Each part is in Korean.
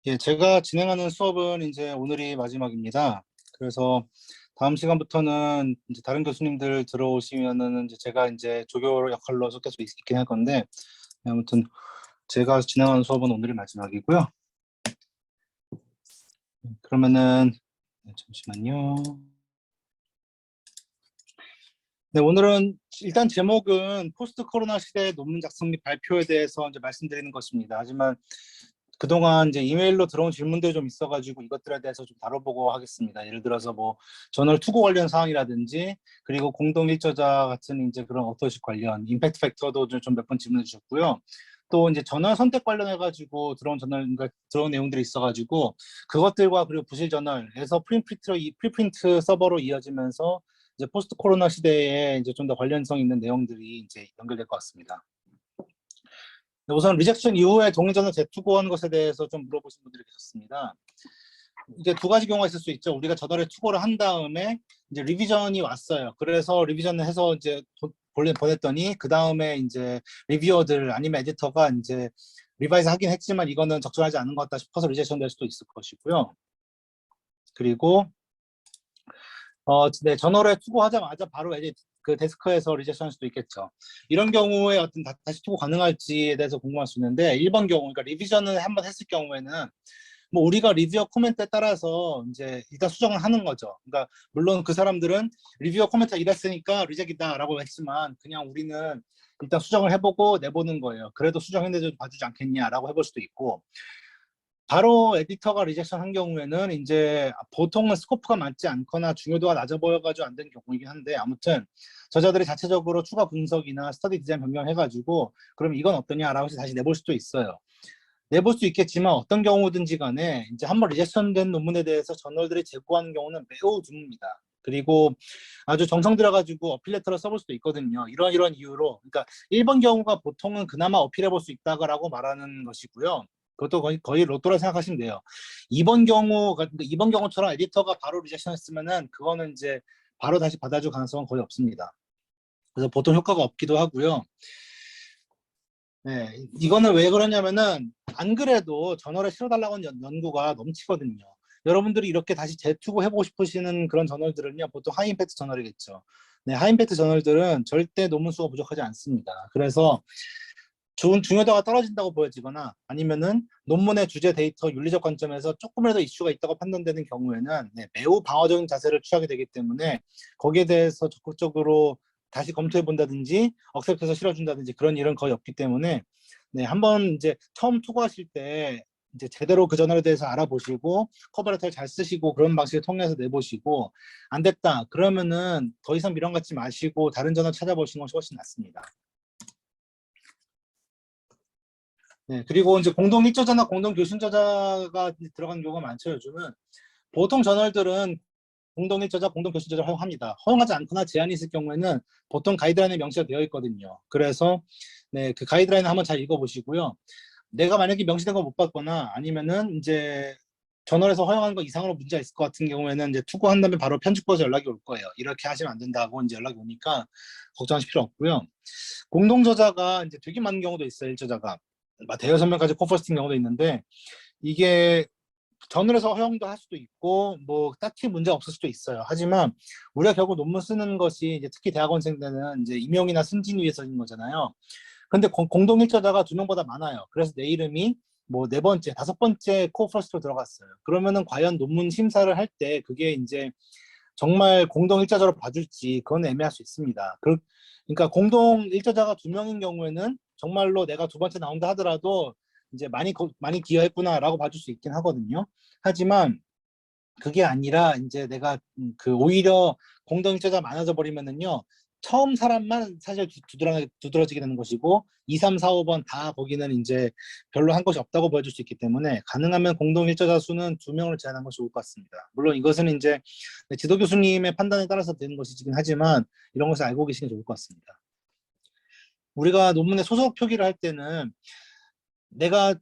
예, 제가 진행하는 수업은 이제 오늘이 마지막입니다. 그래서 다음 시간부터는 이제 다른 교수님들 들어오시면은 이제 제가 이제 조교 역할로 계속 있긴 할 건데, 아무튼 제가 진행하는 수업은 오늘이 마지막이고요. 그러면은 잠시만요. 네, 오늘은 일단 제목은 포스트 코로나 시대의 논문 작성 및 발표에 대해서 이제 말씀드리는 것입니다. 하지만 그동안 이제 이메일로 들어온 질문들이 좀 있어가지고 이것들에 대해서 좀 다뤄보고 하겠습니다. 예를 들어서 뭐 저널 투고 관련 사항이라든지, 그리고 공동 일저자 같은 이제 그런 어토십 관련 임팩트 팩터도 좀 몇 번 질문해 주셨고요. 또 이제 저널 선택 관련해가지고 들어온 그러니까 들어온 내용들이 있어가지고 그것들과, 그리고 부실 저널에서 프리프린트 서버로 이어지면서 이제 포스트 코로나 시대에 이제 좀 더 관련성 있는 내용들이 이제 연결될 것 같습니다. 우선 리젝션 이후에 동의전을 재투고한 것에 대해서 좀 물어보신 분들이 계셨습니다. 이제 두 가지 경우가 있을 수 있죠. 우리가 저널에 투고를 한 다음에 이제 리비전이 왔어요. 그래서 리비전을 해서 이제 보냈더니 그 다음에 이제 리뷰어들 아니면 에디터가 이제 리바이즈 하긴 했지만 이거는 적절하지 않은 것 같다 싶어서 리젝션 될 수도 있을 것이고요. 그리고 네, 저널에 투고하자마자 바로 이제 그 데스크에서 리젝션 할 수도 있겠죠. 이런 경우에 어떤 다시 투고 가능할지에 대해서 궁금할 수 있는데, 1번 경우, 그러니까 리비전을 한번 했을 경우에는 뭐 우리가 리뷰어 코멘트에 따라서 이제 일단 수정을 하는 거죠. 그러니까 물론 그 사람들은 리뷰어 코멘트가 이랬으니까 리젝이다라고 했지만 그냥 우리는 일단 수정을 해보고 내보는 거예요. 그래도 수정했는데 봐주지 않겠냐라고 해볼 수도 있고, 바로 에디터가 리젝션 한 경우에는 이제 보통은 스코프가 맞지 않거나 중요도가 낮아 보여가지고 안 되는 경우이긴 한데, 아무튼 저자들이 자체적으로 추가 분석이나 스터디 디자인 변경해가지고 그럼 이건 어떠냐라고 해서 다시 내볼 수도 있어요. 내볼 수 있겠지만 어떤 경우든지 간에 이제 한번 리젝션된 논문에 대해서 저널들이 제고하는 경우는 매우 드뭅니다. 그리고 아주 정성 들여가지고 어필 레터를 써볼 수도 있거든요. 이런 이유로, 그러니까 1번 경우가 보통은 그나마 어필해 볼 수 있다고 말하는 것이고요. 그것도 거의 로또라 생각하시면 돼요. 2번 경우처럼 에디터가 바로 리젝션 했으면은 그거는 이제 바로 다시 받아줄 가능성은 거의 없습니다. 그래서 보통 효과가 없기도 하고요. 네, 이거는 왜 그러냐면은 안 그래도 저널에 실어달라고 하는 연구가 넘치거든요. 여러분들이 이렇게 다시 재투고 해보고 싶으시는 그런 저널들은요, 보통 하이임팩트 저널이겠죠. 네, 하이임팩트 저널들은 절대 논문 수가 부족하지 않습니다. 그래서 중요도가 떨어진다고 보여지거나 아니면은 논문의 주제 데이터 윤리적 관점에서 조금이라도 이슈가 있다고 판단되는 경우에는 네, 매우 방어적인 자세를 취하게 되기 때문에 거기에 대해서 적극적으로 다시 검토해 본다든지 억셉트해서 실어준다든지 그런 일은 거의 없기 때문에, 네, 한번 이제 처음 투고하실 때 이제 제대로 그 저널에 대해서 알아보시고 커버레터를 잘 쓰시고 그런 방식을 통해서 내보시고, 안 됐다 그러면은 더 이상 미련 갖지 마시고 다른 저널 찾아보시는 것이 훨씬 낫습니다. 네, 그리고 이제 공동 일저자나 공동 교신 저자가 들어간 경우가 많죠, 요즘은. 보통 저널들은 공동 일저자, 공동 교신 저자를 허용합니다. 허용하지 않거나 제한이 있을 경우에는 보통 가이드라인에 명시가 되어 있거든요. 그래서 네, 그 가이드라인을 한번 잘 읽어보시고요. 내가 만약에 명시된 거 못 봤거나 아니면은 이제 저널에서 허용하는 거 이상으로 문제가 있을 것 같은 경우에는 이제 투고한 다음에 바로 편집부에서 연락이 올 거예요. 이렇게 하시면 안 된다고 이제 연락이 오니까 걱정하실 필요 없고요. 공동 저자가 이제 되게 많은 경우도 있어요, 일저자가. 대여섯 명까지 코퍼스팅 경우도 있는데, 이게 저널에서 허용도 할 수도 있고 뭐 딱히 문제 없을 수도 있어요. 하지만 우리가 결국 논문 쓰는 것이 이제 특히 대학원생들은 이제 임용이나 승진 위해서인 거잖아요. 근데 공동 일자자가 두 명보다 많아요. 그래서 내 이름이 뭐 네 번째, 다섯 번째 코퍼스트로 들어갔어요. 그러면은 과연 논문 심사를 할 때 그게 이제 정말 공동 일자자로 봐줄지 그건 애매할 수 있습니다. 그러니까 공동 일자자가 두 명인 경우에는 정말로 내가 두 번째 나온다 하더라도 이제 많이 기여했구나라고 봐줄 수 있긴 하거든요. 하지만 그게 아니라 이제 내가 그 오히려 공동 일자가 많아져 버리면은요, 처음 사람만 사실 두드러지게 되는 것이고 2, 3, 4, 5번 다 거기는 이제 별로 한 것이 없다고 보여줄 수 있기 때문에 가능하면 공동 일자자 수는 두 명을 제한하는 것이 좋을 것 같습니다. 물론 이것은 이제 지도 교수님의 판단에 따라서 되는 것이긴 하지만 이런 것을 알고 계시는 게 좋을 것 같습니다. 우리가 논문의 소속 표기를 할 때는 내가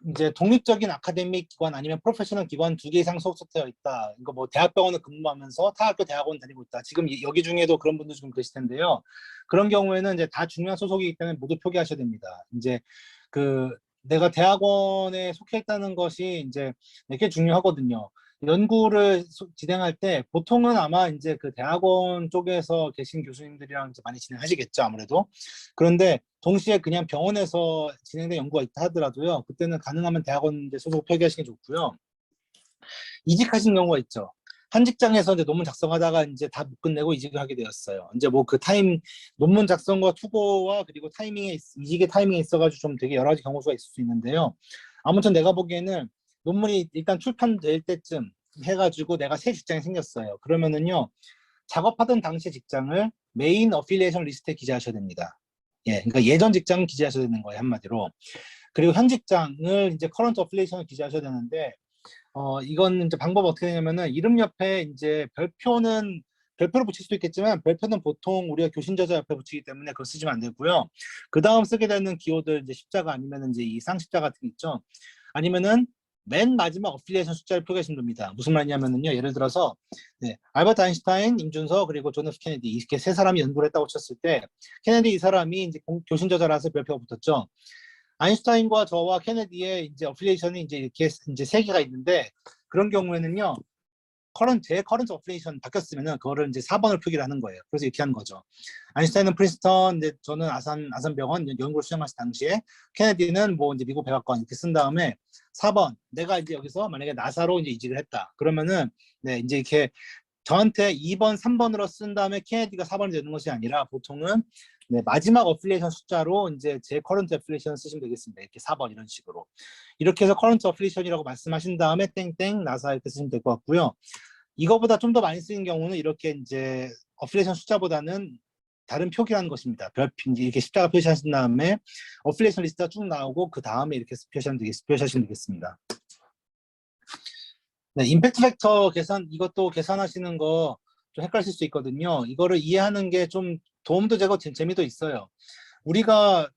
이제 독립적인 아카데믹 기관 아니면 프로페셔널 기관 두 개 이상 소속되어 있다. 이거 뭐 대학병원을 근무하면서 타학교 대학원 다니고 있다. 지금 여기 중에도 그런 분들 좀 계실 텐데요. 그런 경우에는 이제 다 중요한 소속이기 때문에 모두 표기하셔야 됩니다. 이제 그 내가 대학원에 속해 있다는 것이 이제 되게 중요하거든요. 연구를 진행할 때 보통은 아마 이제 그 대학원 쪽에서 계신 교수님들이랑 이제 많이 진행하시겠죠, 아무래도. 그런데 동시에 그냥 병원에서 진행된 연구가 있다 하더라도요, 그때는 가능하면 대학원 이제 소속 표기하시는 게 좋고요. 이직하신 경우가 있죠. 한 직장에서 이제 논문 작성하다가 이제 다 못 끝내고 이직을 하게 되었어요. 이제 뭐 그 논문 작성과 투고와 그리고 이직의 타이밍에 있어가지고 좀 되게 여러 가지 경우가 있을 수 있는데요. 아무튼 내가 보기에는 논문이 일단 출판될 때쯤 해가지고 내가 새 직장이 생겼어요. 그러면은요, 작업하던 당시 직장을 메인 어필리에이션 리스트에 기재하셔야 됩니다. 예, 그러니까 예전 직장 기재하셔야 되는 거예요, 한마디로. 그리고 현 직장을 이제 커런트 어필리에이션을 기재하셔야 되는데, 이건 이제 방법 어떻게 되냐면은 이름 옆에 이제 별표로 붙일 수도 있겠지만 별표는 보통 우리가 교신저자 옆에 붙이기 때문에 그거 쓰시면 안 되고요. 그 다음 쓰게 되는 기호들 이제 십자가 아니면은 이제 이 쌍십자 같은 게 있죠. 아니면은 맨 마지막 어필리에이션 숫자를 표기하시면 됩니다. 무슨 말이냐면은요. 예를 들어서 네, 알버트 아인슈타인, 임준서 그리고 존 F 케네디 이렇게 세 사람이 연구를 했다고 쳤을 때 케네디 이 사람이 이제 교신저자라서 별표가 붙었죠. 아인슈타인과 저와 케네디의 이제 어플리에이션이 이제 이렇게 이제 세 개가 있는데 그런 경우에는요. 제 커런트 어플리에이션 바뀌었으면은 그거를 이제 4번을 표기를 하는 거예요. 그래서 이렇게 하는 거죠. 아인슈타인은 프린스턴, 이제 저는 아산병원 연구를 수행하실 당시에 케네디는 뭐 이제 미국 백악관 이렇게 쓴 다음에 4번 내가 이제 여기서 만약에 나사로 이제 이직을 했다. 그러면은 네 이제 이렇게 저한테 2번, 3번으로 쓴 다음에 케네디가 4번이 되는 것이 아니라 보통은 네, 마지막 어플리에이션 숫자로 이제 제 커런트 어플리에이션 쓰시면 되겠습니다. 이렇게 4번 이런 식으로. 이렇게 해서 커런트 어플리에이션이라고 말씀하신 다음에 땡땡 나사 이렇게 쓰시면 될 것 같고요. 이거보다 좀 더 많이 쓰는 경우는 이렇게 이제 어플리에이션 숫자보다는 다른 표기라는 것입니다. 이렇게 십자가 표시하신 다음에 어플리에이션 리스트가 쭉 나오고 그 다음에 이렇게 표시하시면 되겠습니다. 네, 임팩트 팩터 이것도 계산하시는 거 좀 헷갈릴 수 있거든요. 이거를 이해하는 게 좀 도움도 되고 재미도 있어요. 우리가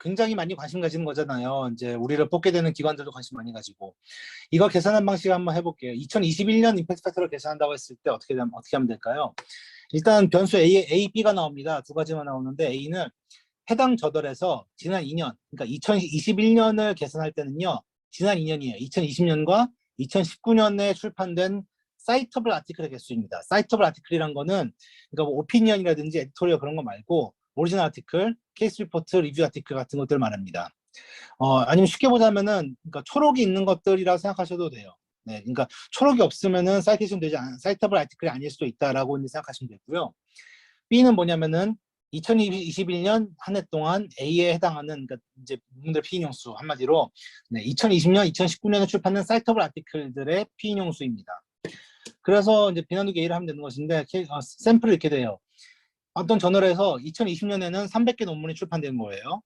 굉장히 많이 관심 가지는 거잖아요. 이제 우리를 뽑게 되는 기관들도 관심 많이 가지고. 이거 계산한 방식 한번 해볼게요. 2021년 임팩트 팩터를 계산한다고 했을 때 어떻게 하면 될까요? 일단 변수 A, B가 나옵니다. 두 가지만 나오는데 A는 해당 저널에서 지난 2년, 그러니까 2021년을 계산할 때는요. 지난 2년이에요. 2020년과 2019년에 출판된 사이터블 아티클의 개수입니다. 사이터블 아티클이란 거는 그러니까 뭐 오피니언이라든지 에디토리얼 그런 거 말고 오리지널 아티클, 케이스 리포트, 리뷰 아티클 같은 것들 말합니다. 아니면 쉽게 보자면은 그러니까 초록이 있는 것들이라고 생각하셔도 돼요. 네, 그러니까 초록이 없으면은 사이터블 아티클이 아닐 수도 있다라고 생각하시면 되고요. B는 뭐냐면은 2021년 한 해 동안 A에 해당하는 그러니까 이제 부분들 피인용수 한마디로 네, 2020년, 2019년에 출판된 사이터블 아티클들의 피인용수입니다. 그래서 이제 비난독 A를 하면 되는 것인데 샘플을 이렇게 돼요. 어떤 저널에서 2020년에는 300개 논문이 출판된 거예요.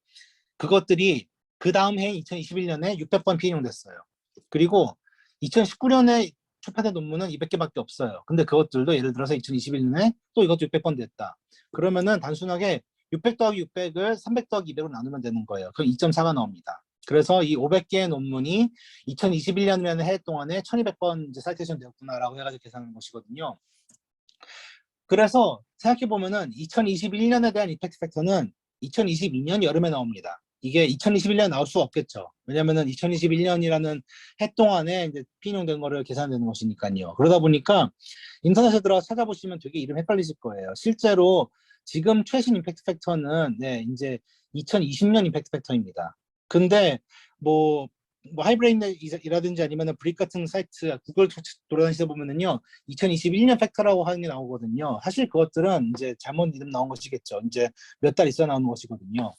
그것들이 그 다음 해인 2021년에 600번 피인용됐어요. 그리고 2019년에 출판된 논문은 200개밖에 없어요. 근데 그것들도 예를 들어서 2021년에 또 이것도 600번 됐다. 그러면은 단순하게 600 더하기 600을 300 더하기 200으로 나누면 되는 거예요. 그럼 2.4가 나옵니다. 그래서 이 500개의 논문이 2021년이라는 해 동안에 1200번 이제 사이테이션 되었구나라고 해가지고 계산하는 것이거든요. 그래서 생각해보면은 2021년에 대한 임팩트 팩터는 2022년 여름에 나옵니다. 이게 2021년 나올 수 없겠죠. 왜냐면은 2021년이라는 해 동안에 이제 피인용된 거를 계산되는 것이니까요. 그러다 보니까 인터넷에 들어가서 찾아보시면 되게 이름 헷갈리실 거예요. 실제로 지금 최신 임팩트 팩터는 네, 이제 2020년 임팩트 팩터입니다. 근데 뭐 하이브레인이라든지 아니면 브릭 같은 사이트, 구글 돌아다니시다 보면은요, 2021년 팩터라고 하는 게 나오거든요. 사실 그것들은 이제 잘못 이름 나온 것이겠죠. 이제 몇 달 있어 나오는 것이거든요.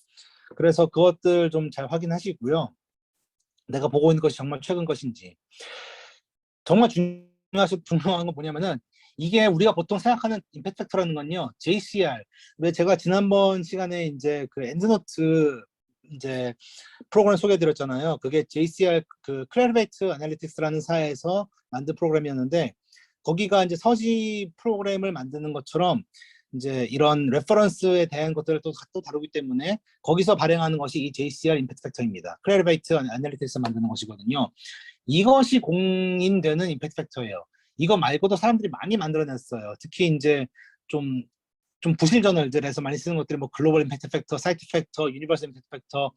그래서 그것들 좀 잘 확인하시고요. 내가 보고 있는 것이 정말 최근 것인지. 정말 중요한 건 뭐냐면은 이게 우리가 보통 생각하는 임팩트 팩터라는 건요, JCR. 왜 제가 지난번 시간에 이제 그 엔드노트 이제 프로그램 소개해드렸잖아요. 그게 JCR 그 클레리베이트 애널리틱스라는 사회에서 만든 프로그램이었는데 거기가 이제 서지 프로그램을 만드는 것처럼 이제 이런 레퍼런스에 대한 것들을 또 다루기 때문에 거기서 발행하는 것이 이 JCR 임팩트 팩터입니다. 클레리베이트 애널리틱스 만드는 것이거든요. 이것이 공인되는 임팩트 팩터예요. 이거 말고도 사람들이 많이 만들어냈어요. 특히 이제 좀 부실 저널들에서 많이 쓰는 것들이 뭐 글로벌 임팩트 팩터, 사이트 팩터, 유니버설 임팩트 팩터,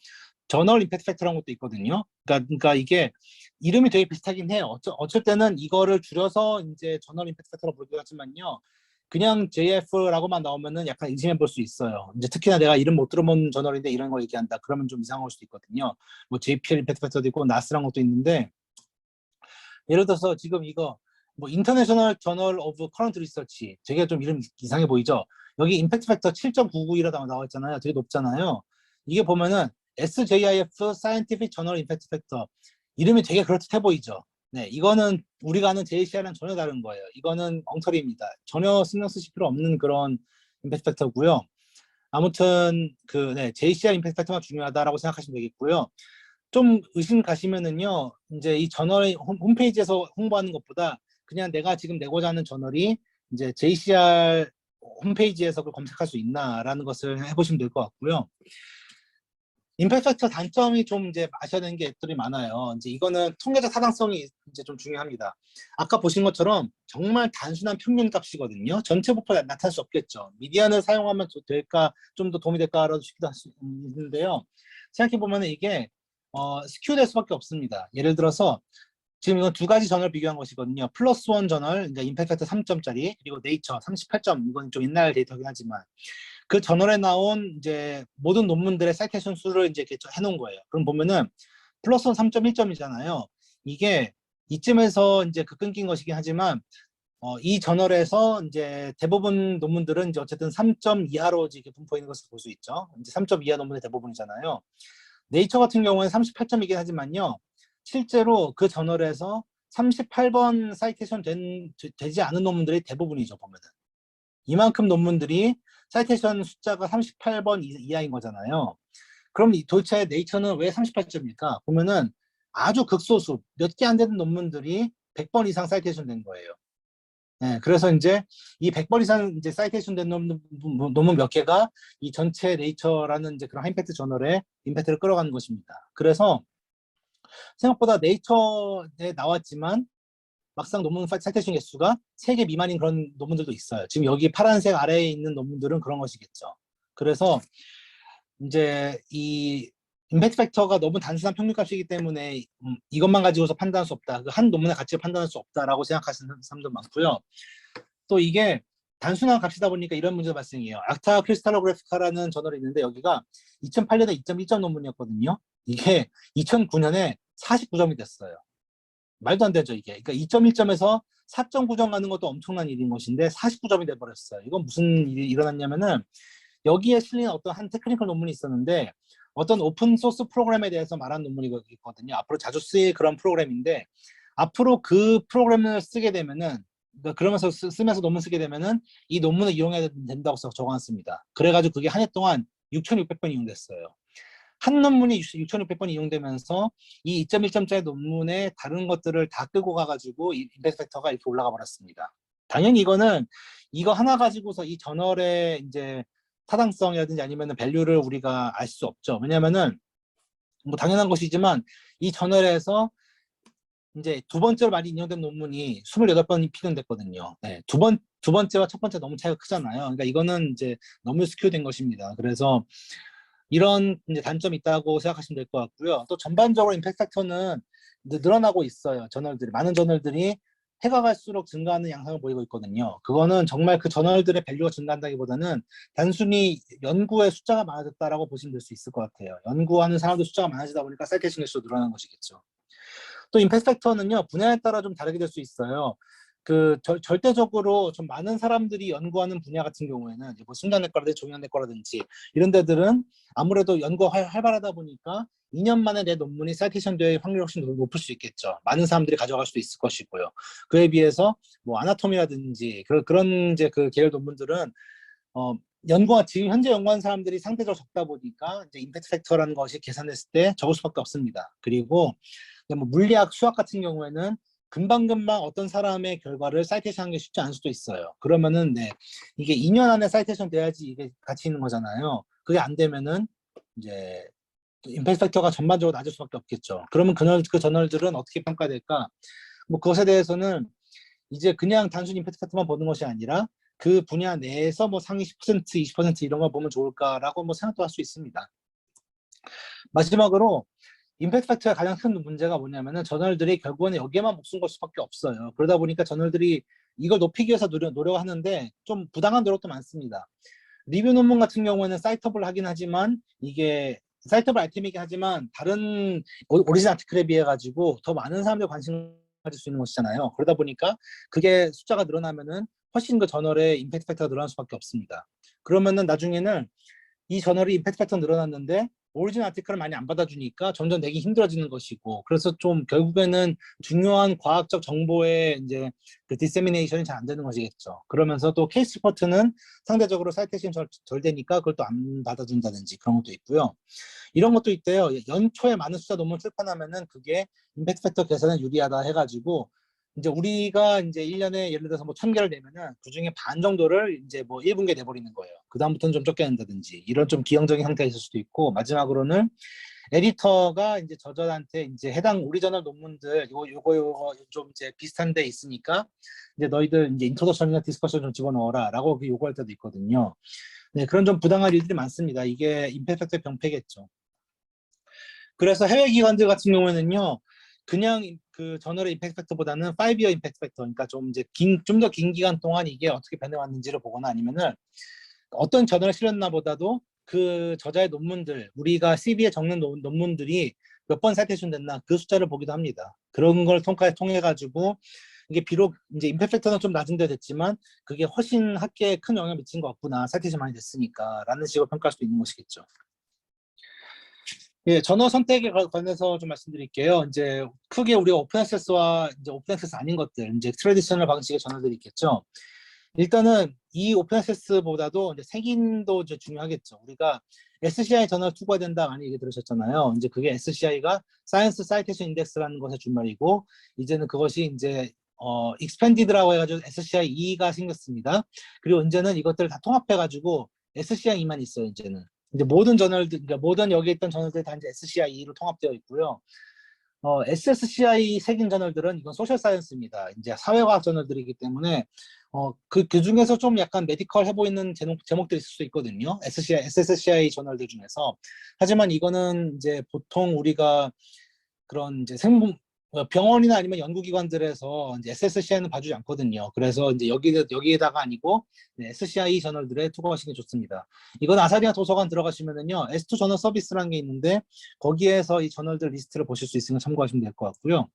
저널 임팩트 팩터라는 것도 있거든요. 그러니까 이게 이름이 되게 비슷하긴 해요. 어쩔 때는 이거를 줄여서 이제 저널 임팩트 팩터로 부르기도 하지만요. 그냥 JF라고만 나오면은 약간 의심해 볼 수 있어요. 이제 특히나 내가 이름 못 들어본 저널인데 이런 걸 얘기한다. 그러면 좀 이상할 수도 있거든요. 뭐 JPL 임팩트 팩터도 있고 나스란 것도 있는데 예를 들어서 지금 이거 뭐 인터내셔널 저널 오브 커런트 리서치 되게 좀 이름 이상해 보이죠? 여기 임팩트 팩터 7.991이라고 나와 있잖아요. 되게 높잖아요. 이게 보면은 SJIF 사이언티픽 저널 임팩트 팩터 이름이 되게 그럴듯해 보이죠? 네, 이거는 우리가 아는 JCR랑 전혀 다른 거예요. 이거는 엉터리입니다. 전혀 신경 쓰실 필요 없는 그런 임팩트 팩터고요. 아무튼 네, JCR 임팩트 팩터만 중요하다라고 생각하시면 되겠고요. 좀 의심 가시면은요, 이제 이 저널 홈페이지에서 홍보하는 것보다 그냥 내가 지금 내고자 하는 저널이 이제 JCR 홈페이지에서 그걸 검색할 수 있나라는 것을 해보시면 될 것 같고요. 임팩트 팩터 단점이 좀 이제 아셔야 되는 게 앱들이 많아요. 이제 이거는 통계적 타당성이 이제 좀 중요합니다. 아까 보신 것처럼 정말 단순한 평균 값이거든요. 전체 부포가 나타날 수 없겠죠. 미디안을 사용하면 될까, 좀 더 도움이 될까라도 싶기도 할 수 있는데요. 생각해 보면 이게 스큐 될 수밖에 없습니다. 예를 들어서 지금 이건 두 가지 저널 비교한 것이거든요. 플러스 원 저널, 그러니까 임팩트 팩터 3점짜리, 그리고 네이처 38점, 이건 좀 옛날 데이터긴 하지만 그 저널에 나온 이제 모든 논문들의 사이테이션 수를 이제 이렇게 해놓은 거예요. 그럼 보면은 플러스 원 3.1점이잖아요. 이게 이쯤에서 이제 그 끊긴 것이긴 하지만 이 저널에서 이제 대부분 논문들은 이제 어쨌든 3점 이하로 이렇게 분포해 있는 것을 볼 수 있죠. 이제 3점 이하 논문의 대부분이잖아요. 네이처 같은 경우에는 38점이긴 하지만요. 실제로 그 저널에서 38번 사이테이션 되지 않은 논문들이 대부분이죠, 보면은. 이만큼 논문들이 사이테이션 숫자가 38번 이하인 거잖아요. 그럼 도대체 네이처는 왜 38점일까? 보면은 아주 극소수, 몇 개 안 되는 논문들이 100번 이상 사이테이션 된 거예요. 네, 그래서 이제 이 100번 이상 이제 사이테이션 된 논문 몇 개가 이 전체 네이처라는 이제 그런 하이임팩트 저널에 임팩트를 끌어가는 것입니다. 그래서 생각보다 네이처에 나왔지만 막상 논문 사이테이션 개수가 3개 미만인 그런 논문들도 있어요. 지금 여기 파란색 아래에 있는 논문들은 그런 것이겠죠. 그래서 이제 이 임팩트 팩터가 너무 단순한 평균값이기 때문에 이것만 가지고서 판단할 수 없다. 그 한 논문의 가치를 판단할 수 없다라고 생각하시는 사람도 많고요. 또 이게 단순한 값이다 보니까 이런 문제가 발생해요. 악타 크리스탈로그래피카라는 저널이 있는데 여기가 2008년에 2.1점 논문이었거든요. 이게 2009년에 49점이 됐어요. 말도 안 되죠, 이게. 그러니까 2.1점에서 4.9점 가는 것도 엄청난 일인 것인데 49점이 돼버렸어요. 이건 무슨 일이 일어났냐면은 여기에 실린 어떤 한 테크니컬 논문이 있었는데 어떤 오픈 소스 프로그램에 대해서 말한 논문이 있거든요. 앞으로 자주 쓰일 그런 프로그램인데 앞으로 그 프로그램을 쓰게 되면은 그러니까 그러면서 쓰면서 논문 쓰게 되면은 이 논문을 이용해야 된다고 적어놨습니다. 그래가지고 그게 한 해 동안 6,600번 이용됐어요. 한 논문이 6,600번 이용되면서 이 2.1점짜리 논문의 다른 것들을 다 끌고 가가지고 이 임팩트 팩터가 이렇게 올라가 버렸습니다. 당연히 이거는 이거 하나 가지고서 이 저널의 이제 타당성이라든지 아니면 밸류를 우리가 알 수 없죠. 왜냐면은 뭐 당연한 것이지만 이 저널에서 이제 두 번째로 많이 인용된 논문이 28번이 필연됐거든요. 네, 두 번째와 첫 번째 너무 차이가 크잖아요. 그러니까 이거는 이제 너무 스큐된 것입니다. 그래서 이런 이제 단점이 있다고 생각하시면 될 것 같고요. 또 전반적으로 임팩트 팩터는 늘어나고 있어요. 저널들이 많은 저널들이 해가 갈수록 증가하는 양상을 보이고 있거든요. 그거는 정말 그 저널들의 밸류가 증가한다기보다는 단순히 연구의 숫자가 많아졌다라고 보시면 될 수 있을 것 같아요. 연구하는 사람들 숫자가 많아지다 보니까 사이테이션 개수도 늘어나는 것이겠죠. 또 임팩트 팩터는요 분야에 따라 좀 다르게 될 수 있어요. 절대적으로 좀 많은 사람들이 연구하는 분야 같은 경우에는 뭐 순간내과라든지 종양내과라든지 이런 데들은 아무래도 연구가 활발하다 보니까 2년 만에 내 논문이 사이테이션 될 확률이 훨씬 높을 수 있겠죠. 많은 사람들이 가져갈 수 있을 것이고요. 그에 비해서 뭐 아나토미라든지 그런 이제 그 계열 논문들은 연구가 지금 현재 연구하는 사람들이 상대적으로 적다 보니까 이제 임팩트 팩터라는 것이 계산됐을 때 적을 수밖에 없습니다. 그리고 뭐 물리학, 수학 같은 경우에는 금방금방 어떤 사람의 결과를 사이테이션 하는 게 쉽지 않을 수도 있어요. 그러면은 네, 이게 2년 안에 사이테이션 돼야지 이게 가치 있는 거잖아요. 그게 안 되면은 이제 임팩트 팩터가 전반적으로 낮을 수밖에 없겠죠. 그러면 그 저널들은 어떻게 평가될까? 뭐 그것에 대해서는 이제 그냥 단순히 임팩트 팩터만 보는 것이 아니라 그 분야 내에서 뭐 상위 10%, 20% 이런 걸 보면 좋을까라고 뭐 생각도 할 수 있습니다. 마지막으로 임팩트 팩터의 가장 큰 문제가 뭐냐면은 저널들이 결국은 여기에만 목숨 걸 수밖에 없어요. 그러다 보니까 저널들이 이걸 높이기 위해서 노력하는데 좀 부당한 노력도 많습니다. 리뷰 논문 같은 경우에는 사이터블 하긴 하지만 이게 사이터블 아이템이긴 하지만 다른 오리지널 아티클에 비해 가지고 더 많은 사람들이 관심 가질 수 있는 것이잖아요. 그러다 보니까 그게 숫자가 늘어나면은 훨씬 그 저널의 임팩트 팩터가 늘어날 수밖에 없습니다. 그러면은 나중에는 이 저널이 임팩트 팩터가 늘어났는데 오리지널 아티클을 많이 안 받아주니까 점점 내기 힘들어지는 것이고, 그래서 좀 결국에는 중요한 과학적 정보의 이제 그 디세미네이션이 잘 안 되는 것이겠죠. 그러면서 또 케이스 리포트는 상대적으로 사이테이션이 덜 되니까 그걸 또 안 받아준다든지 그런 것도 있고요. 이런 것도 있대요. 연초에 많은 숫자 논문 출판하면은 그게 임팩트 팩터 계산에 유리하다 해가지고, 이제 우리가 이제 1년에 예를 들어서 뭐 1000개를 내면은 그 중에 반 정도를 이제 뭐 1분기에 내버리는 거예요. 그다음부터는 좀 적게 낸다든지 이런 좀 기형적인 형태가 있을 수도 있고, 마지막으로는 에디터가 이제 저자한테 이제 해당 우리 저널 논문들 요거 좀 이제 비슷한 데 있으니까 이제 너희들 이제 인트로덕션이나 디스커션 좀 집어넣어라라고 요구할 때도 있거든요. 네, 그런 좀 부당한 일들이 많습니다. 이게 임팩트 병폐겠죠. 그래서 해외 기관들 같은 경우에는요, 그냥 그 저널의 임팩트 팩터보다는 5year 임팩트 팩터, 그러니까 좀 이제 좀 더 긴 기간 동안 이게 어떻게 변해왔는지를 보거나, 아니면은 어떤 저널에 실렸나 보다도 그 저자의 논문들, 우리가 CV에 적는 논문들이 몇 번 사이테이션 됐나 그 숫자를 보기도 합니다. 그런 걸 통해 가지고 이게 비록 이제 임팩트 팩터는 좀 낮은 데 됐지만 그게 훨씬 학계에 큰 영향을 미친 것 같구나, 사이테이션 많이 됐으니까라는 식으로 평가할 수도 있는 것이겠죠. 예, 전어 선택에 관해서 좀 말씀드릴게요. 이제 크게 우리가 오픈 액세스와 이제 오픈 액세스 아닌 것들, 이제 트래디셔널 방식의 전어들이 있겠죠. 일단은 이 오픈 액세스보다도 이제 색인도 이제 중요하겠죠. 우리가 SCI 저널 투구해야 된다 많이 얘기 들으셨잖아요. 이제 그게 SCI가 사이언스 사이테이션 인덱스라는 것의 준말이고, 이제는 그것이 이제 익스펜디드라고 해가지고 SCI 2가 생겼습니다. 그리고 이제는 이것들을 다 통합해가지고 SCI 2만 있어요. 이제는 이제 모든 저널들, 그러니까 모든 여기 있던 저널들이 다 이제 SCI 2로 통합되어 있고요. SSCI 색인 저널들은 이건 소셜 사이언스입니다. 이제 사회과학 저널들이기 때문에 그 중에서 좀 약간 메디컬해 보이는 제목들이 있을 수 있거든요. SSCI 저널들 중에서. 하지만 이거는 이제 보통 우리가 그런 이제 병원이나 아니면 연구기관들에서 이제 SSCI는 봐주지 않거든요. 그래서 이제 여기에다가 아니고 SCI 저널들에 투고하시는 게 좋습니다. 이건 아사리아 도서관 들어가시면은요, S2 저널 서비스라는 게 있는데 거기에서 이 저널들 리스트를 보실 수 있으면 참고하시면 될 것 같고요.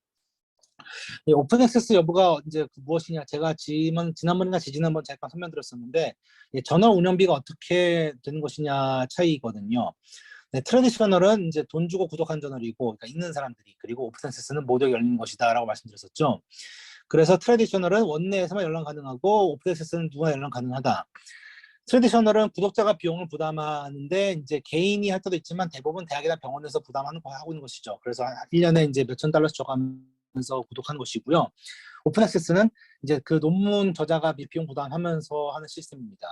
오픈 액세스 여부가 이제 무엇이냐, 제가 지난번이나 지지난번 잠깐 설명드렸었는데, 저널 운영비가 어떻게 되는 것이냐 차이거든요. 네, 트래디셔널은 이제 돈 주고 구독한 저널이고, 그러니까 읽는 사람들이, 그리고 오픈 액세스는 모두 열린 것이다라고 말씀드렸었죠. 그래서 트래디셔널은 원내에서만 열람 가능하고 오픈 액세스는 누구나 열람 가능하다. 트래디셔널은 구독자가 비용을 부담하는데 이제 개인이 할 때도 있지만 대부분 대학이나 병원에서 부담하는 거 하고 있는 것이죠. 그래서 1년에 이제 몇천 달러씩 줘가면서 구독하는 것이고요. 오픈 액세스는 이제 그 논문 저자가 비용 부담하면서 하는 시스템입니다.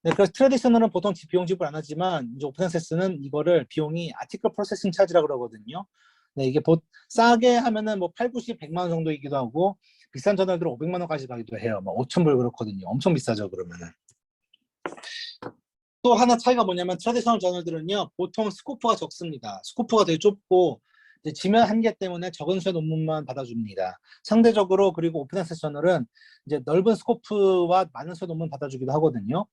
네, 그래서 트래디셔널은 보통 비용 지불 안 하지만 이제 오픈 액세스는 이거를 비용이 아티클 프로세싱 차지라고 그러거든요. 네, 이게 싸게 하면은 뭐 8, 90, 100만 원 정도이기도 하고, 비싼 저널들은 500만 원까지 가기도 해요. 뭐 5,000불 그렇거든요. 엄청 비싸죠, 그러면은. 또 하나 차이가 뭐냐면 트래디셔널 저널들은요, 보통 스코프가 적습니다. 스코프가 되게 좁고 지면 한계 때문에 적은 수의 논문만 받아줍니다. 상대적으로 그리고 오픈 액세스 저널은 이제 넓은 스코프와 많은 수의 논문 받아주기도 하거든요.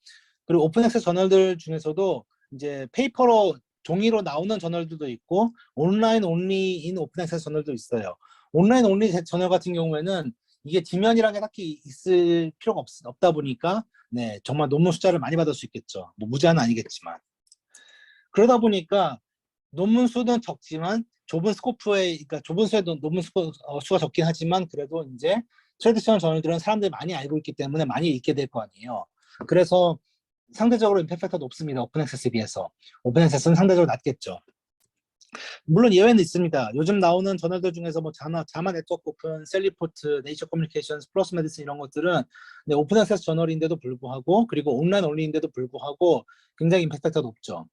그리고 오픈 액세스 저널들 중에서도 이제 페이퍼로 종이로 나오는 저널들도 있고 온라인 온리인 오픈 액세스 저널도 있어요. 온라인 온리 저널 같은 경우에는 이게 지면이라는 게 딱히 있을 필요가 없다 보니까 네, 정말 논문 숫자를 많이 받을 수 있겠죠. 뭐 무제한은 아니겠지만. 그러다 보니까 논문 수는 적지만 좁은 스코프에, 그러니까 좁은 수의 논문 수가 적긴 하지만 그래도 이제 트래디셔널 저널들은 사람들이 많이 알고 있기 때문에 많이 읽게 될 거 아니에요. 그래서 상대적으로 임팩트 가 높습니다. 오픈 액세스에 비해서. 오픈 액세스는 상대적으로 낮겠죠. 물론 예외는 있습니다. 요즘 나오는 저널들 중에서 뭐 자마 네트워크 오픈, 셀리포트, 네이처 커뮤니케이션스, 플러스 메디슨 이런 것들은 네, 오픈 액세스 저널인데도 불구하고, 그리고 온라인 온리인데도 불구하고 굉장히 임팩트가 높죠.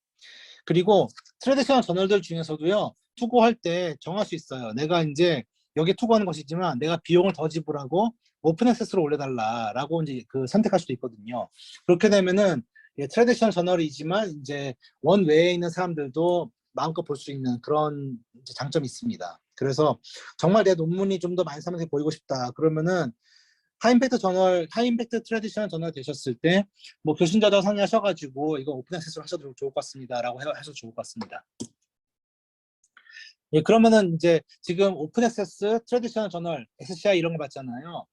그리고 트래디셔널 저널들 중에서도요, 투고할 때 정할 수 있어요. 내가 이제 여기 투고하는 것이지만 내가 비용을 더 지불하고 오픈 액세스로 올려달라라고 이제 그 선택할 수도 있거든요. 그렇게 되면은 트래디셔널 저널이지만 이제 원 외에 있는 사람들도 마음껏 볼 수 있는 그런 이제 장점이 있습니다. 그래서 정말 내 논문이 좀 더 많은 사람들이 보이고 싶다. 그러면은 하이임팩트 트래디셔널 저널 되셨을 때 뭐 교수님자도 상의하셔가지고 이거 오픈 액세스로 하셔도 좋을 것 같습니다라고 해서 좋을 것 같습니다. 예, 그러면은 이제 지금 오픈 액세스 트래디셔널 저널 SCI 이런 거 봤잖아요.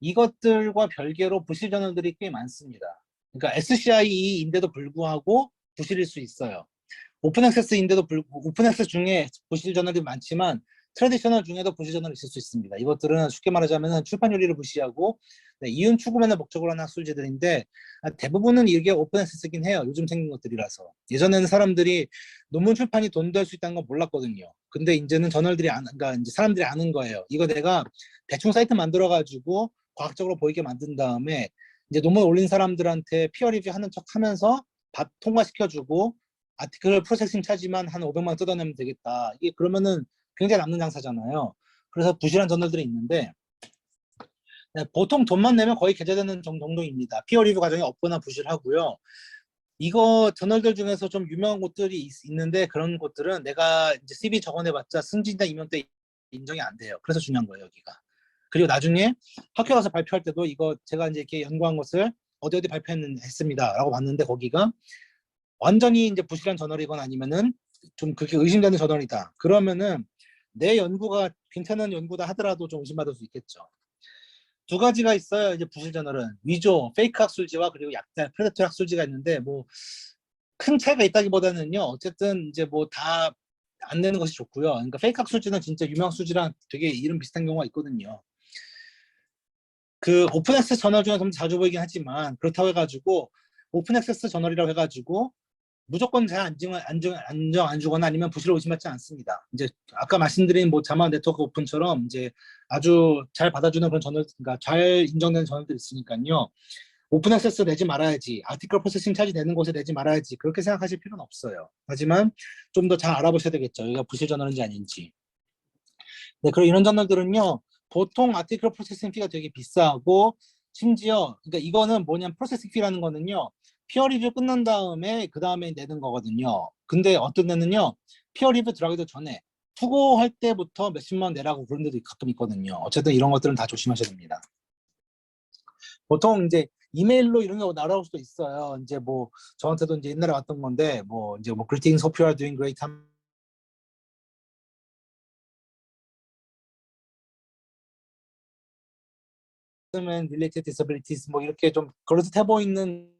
이것들과 별개로 부실 저널들이 꽤 많습니다. 그러니까 SCI인데도 불구하고 부실일 수 있어요. 오픈 액세스인데도 오픈 액세스 중에 부실 저널이 많지만 트래디셔널 중에도 부실 저널이 있을 수 있습니다. 이것들은 쉽게 말하자면 출판 윤리를 무시하고 이윤 추구만을 목적으로 하는 학술지들인데 대부분은 이게 오픈 액세스긴 해요. 요즘 생긴 것들이라서. 예전에는 사람들이 논문 출판이 돈 될 수 있다는 건 몰랐거든요. 근데 이제는 그러니까 이제 사람들이 아는 거예요. 이거 내가 대충 사이트 만들어 가지고 과학적으로 보이게 만든 다음에 이제 논문 올린 사람들한테 피어 리뷰 하는 척 하면서 통과시켜주고 아티클 프로세싱 차지만 한 500만 원 뜯어내면 되겠다. 이게 그러면은 굉장히 남는 장사잖아요. 그래서 부실한 저널들이 있는데 보통 돈만 내면 거의 게재되는 정도입니다. 피어 리뷰 과정이 없거나 부실하고요. 이거 저널들 중에서 좀 유명한 곳들이 있는데 그런 곳들은 내가 이제 CV 적어내봤자 승진자 임용 때 인정이 안 돼요. 그래서 중요한 거예요, 여기가. 그리고 나중에 학교 가서 발표할 때도 이거 제가 이제 이렇게 연구한 것을 어디 발표했습니다라고 봤는데 거기가 완전히 이제 부실한 저널이거나 아니면은 좀 그렇게 의심되는 저널이다. 그러면은 내 연구가 괜찮은 연구다 하더라도 좀 의심받을 수 있겠죠. 두 가지가 있어요. 이제 부실 저널은 위조, 페이크 학술지와 그리고 약자, 프레데터 학술지가 있는데 뭐 큰 차이가 있다기보다는요. 어쨌든 이제 뭐 다 안 되는 것이 좋고요. 그러니까 페이크 학술지는 진짜 유명 학술지랑 되게 이름 비슷한 경우가 있거든요. 그 오픈 액세스 저널 중에 좀 자주 보이긴 하지만 그렇다고 해가지고 오픈 액세스 저널이라고 해가지고 무조건 잘 안정 안 주거나 아니면 부실을 의심받지 않습니다. 이제 아까 말씀드린 뭐 자마 네트워크 오픈처럼 이제 아주 잘 받아주는 그런 저널, 그러니까 잘 인정되는 저널들이 있으니까요. 오픈 액세스 내지 말아야지, 아티클 프로세싱 차지 되는 곳에 내지 말아야지 그렇게 생각하실 필요는 없어요. 하지만 좀 더 잘 알아보셔야 되겠죠. 여기가 부실 저널인지 아닌지. 네, 그리고 이런 저널들은요. 보통 아티클 프로세싱 피가 되게 비싸고 심지어 그러니까 이거는 뭐냐면 프로세싱 피라는 거는요. 피어 리뷰 끝난 다음에 그 다음에 내는 거거든요. 근데 어떤 데는요. 피어 리뷰 들어가기도 전에 투고할 때부터 몇십만 원 내라고 그런 데도 가끔 있거든요. 어쨌든 이런 것들은 다 조심하셔야 됩니다. 보통 이제 이메일로 이런 게 날아올 수도 있어요. 이제 뭐 저한테도 이제 옛날에 왔던 건데 뭐 이제 뭐 greetings, hope you are doing great 하면 related disabilities 뭐 이렇게 좀 그럴듯해 보이는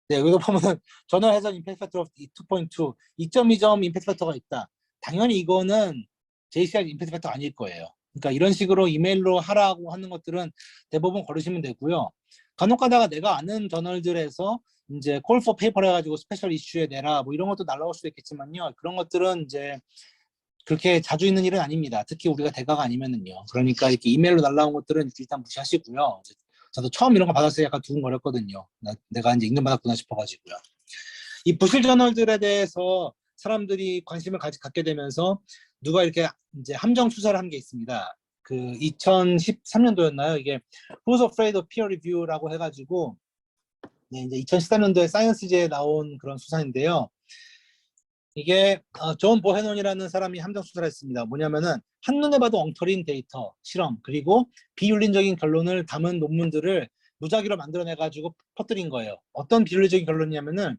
네, 여기서 보면은 전원 해전 임팩트 팩터 2.2, 2.2점 임팩트 팩터가 있다. 당연히 이거는 JCR 임팩트 팩터 아닐 거예요. 그러니까 이런 식으로 이메일로 하라고 하는 것들은 대부분 걸으시면 되고요. 간혹 가다가 내가 아는 저널들에서 이제 콜 포 페이퍼 해가지고 스페셜 이슈에 내라 뭐 이런 것도 날라올 수도 있겠지만요. 그런 것들은 이제 그렇게 자주 있는 일은 아닙니다. 특히 우리가 대가가 아니면은요. 그러니까 이렇게 이메일로 날라온 것들은 일단 무시하시고요. 저도 처음 이런 거 받았을 때 약간 두근거렸거든요. 내가 이제 인정받았구나 싶어가지고요. 이 부실 저널들에 대해서 사람들이 관심을 갖게 되면서 누가 이렇게 이제 함정 수사를 한 게 있습니다. 그 2013년도였나요? 이게 Who's Afraid of Peer Review라고 해가지고 네, 이제 2013년도에 사이언스지에 나온 그런 수사인데요. 이게 존 보헤논이라는 사람이 함정 수사를 했습니다. 뭐냐면은 한눈에 봐도 엉터리인 데이터, 실험, 그리고 비윤리적인 결론을 담은 논문들을 무작위로 만들어내가지고 퍼뜨린 거예요. 어떤 비윤리적인 결론이냐면은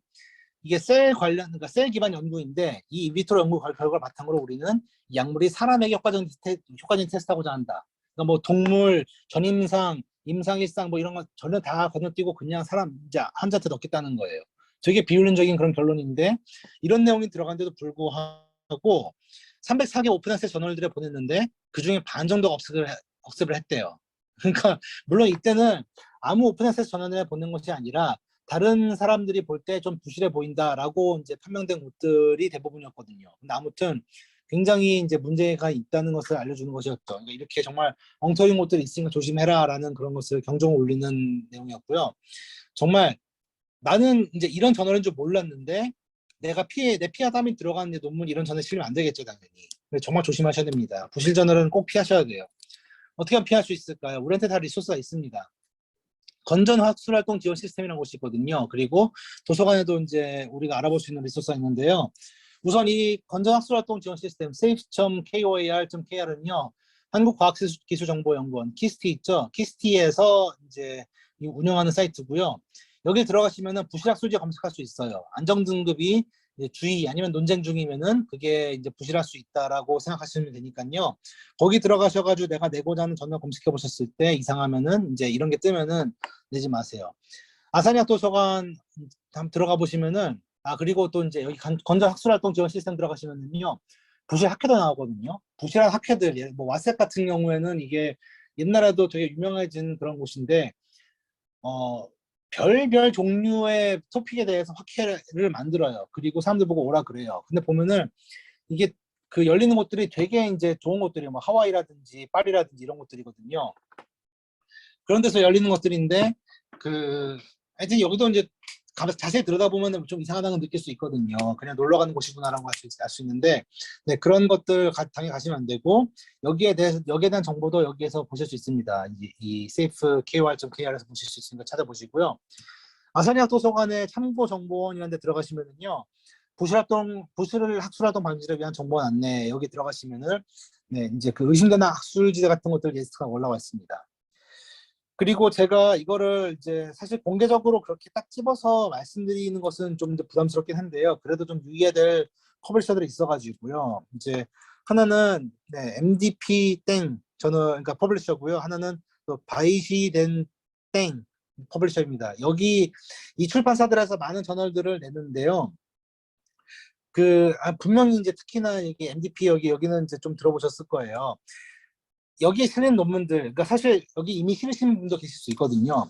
이게 그러니까 셀 기반 연구인데 이 인비트로 연구 결과를 바탕으로 우리는 이 약물이 사람에게 효과적인 테스트하고자 한다. 그러니까 뭐 동물, 전임상, 임상, 일상 뭐 이런 거 전혀 다 건너뛰고 그냥 사람 이제 환자한테 넣겠다는 거예요. 되게 비윤리적인 그런 결론인데 이런 내용이 들어간데도 불구하고 304개 오픈액세스 저널들에 보냈는데 그중에 반 정도가 억습을 했대요. 그러니까 물론 이때는 아무 오픈액세스 저널에 보낸 것이 아니라 다른 사람들이 볼 때 좀 부실해 보인다라고 이제 판명된 곳들이 대부분이었거든요. 근데 아무튼 굉장히 이제 문제가 있다는 것을 알려주는 것이었죠. 그러니까 이렇게 정말 엉터리인 곳들이 있으니까 조심해라라는 그런 것을 경종을 울리는 내용이었고요. 정말 나는 이제 이런 저널인 줄 몰랐는데 내 피와 땀이 들어간 논문 이런 저널 실리면 안 되겠죠, 당연히. 정말 조심하셔야 됩니다. 부실 저널은 꼭 피하셔야 돼요. 어떻게 하면 피할 수 있을까요? 우리한테 다 리소스가 있습니다. 건전학술활동 지원 시스템이라는 곳이 있거든요. 그리고 도서관에도 이제 우리가 알아볼 수 있는 리소스가 있는데요. 우선 이 건전학술활동 지원 시스템 safe.koar.kr은요. 한국과학기술정보연구원 키스티 있죠. 키스티에서 이제 운영하는 사이트고요. 여기 들어가시면은 부실학술지 검색할 수 있어요. 안정등급이 주의 아니면 논쟁 중이면은 그게 이제 부실할 수 있다라고 생각하시면 되니까요. 거기 들어가셔가지고 내가 내고자 하는 전화 검색해 보셨을 때 이상하면은 이제 이런 게 뜨면은 내지 마세요. 아산여학 도서관 한번 들어가 보시면은 그리고 또 이제 여기 건전 학술활동 지원 시스템 들어가시면은요. 부실 학회도 나오거든요. 부실한 학회들, 뭐 와셋 같은 경우에는 이게 옛날에도 되게 유명해진 그런 곳인데 별별 종류의 토픽에 대해서 학회를 만들어요. 그리고 사람들 보고 오라 그래요. 근데 보면은 이게 그 열리는 곳들이 되게 이제 좋은 곳들이 뭐 하와이라든지 파리라든지 이런 곳들이거든요. 그런 데서 열리는 것들인데 하여튼 여기도 이제 가서 자세히 들여다보면 좀 이상하다는 걸 느낄 수 있거든요. 그냥 놀러 가는 곳이구나라고 알 수 있는데, 네, 그런 것들 당연히 가시면 안 되고, 여기에 대한 정보도 여기에서 보실 수 있습니다. 이 safekor.kr에서 보실 수 있으니까 찾아보시고요. 아산여학 도서관의 참고 정보원이라는 데 들어가시면은요, 학술활동 방지를 위한 정보 안내 여기 들어가시면은 네, 이제 그 의심되는 학술지대 같은 것들 리스트가 올라와 있습니다. 그리고 제가 이거를 이제 사실 공개적으로 그렇게 딱 집어서 말씀드리는 것은 좀 부담스럽긴 한데요. 그래도 좀 유의해야 될 퍼블리셔들이 있어가지고요. 이제 하나는 네, MDP 땡 저는 그러니까 퍼블리셔고요. 하나는 또 바이시 된땡 퍼블리셔입니다. 여기 이 출판사들에서 많은 저널들을 내는데요. 분명히 이제 특히나 이게 MDP 여기는 이제 좀 들어보셨을 거예요. 여기에 실린 논문들, 그러니까 사실 여기 이미 실으신 분도 계실 수 있거든요.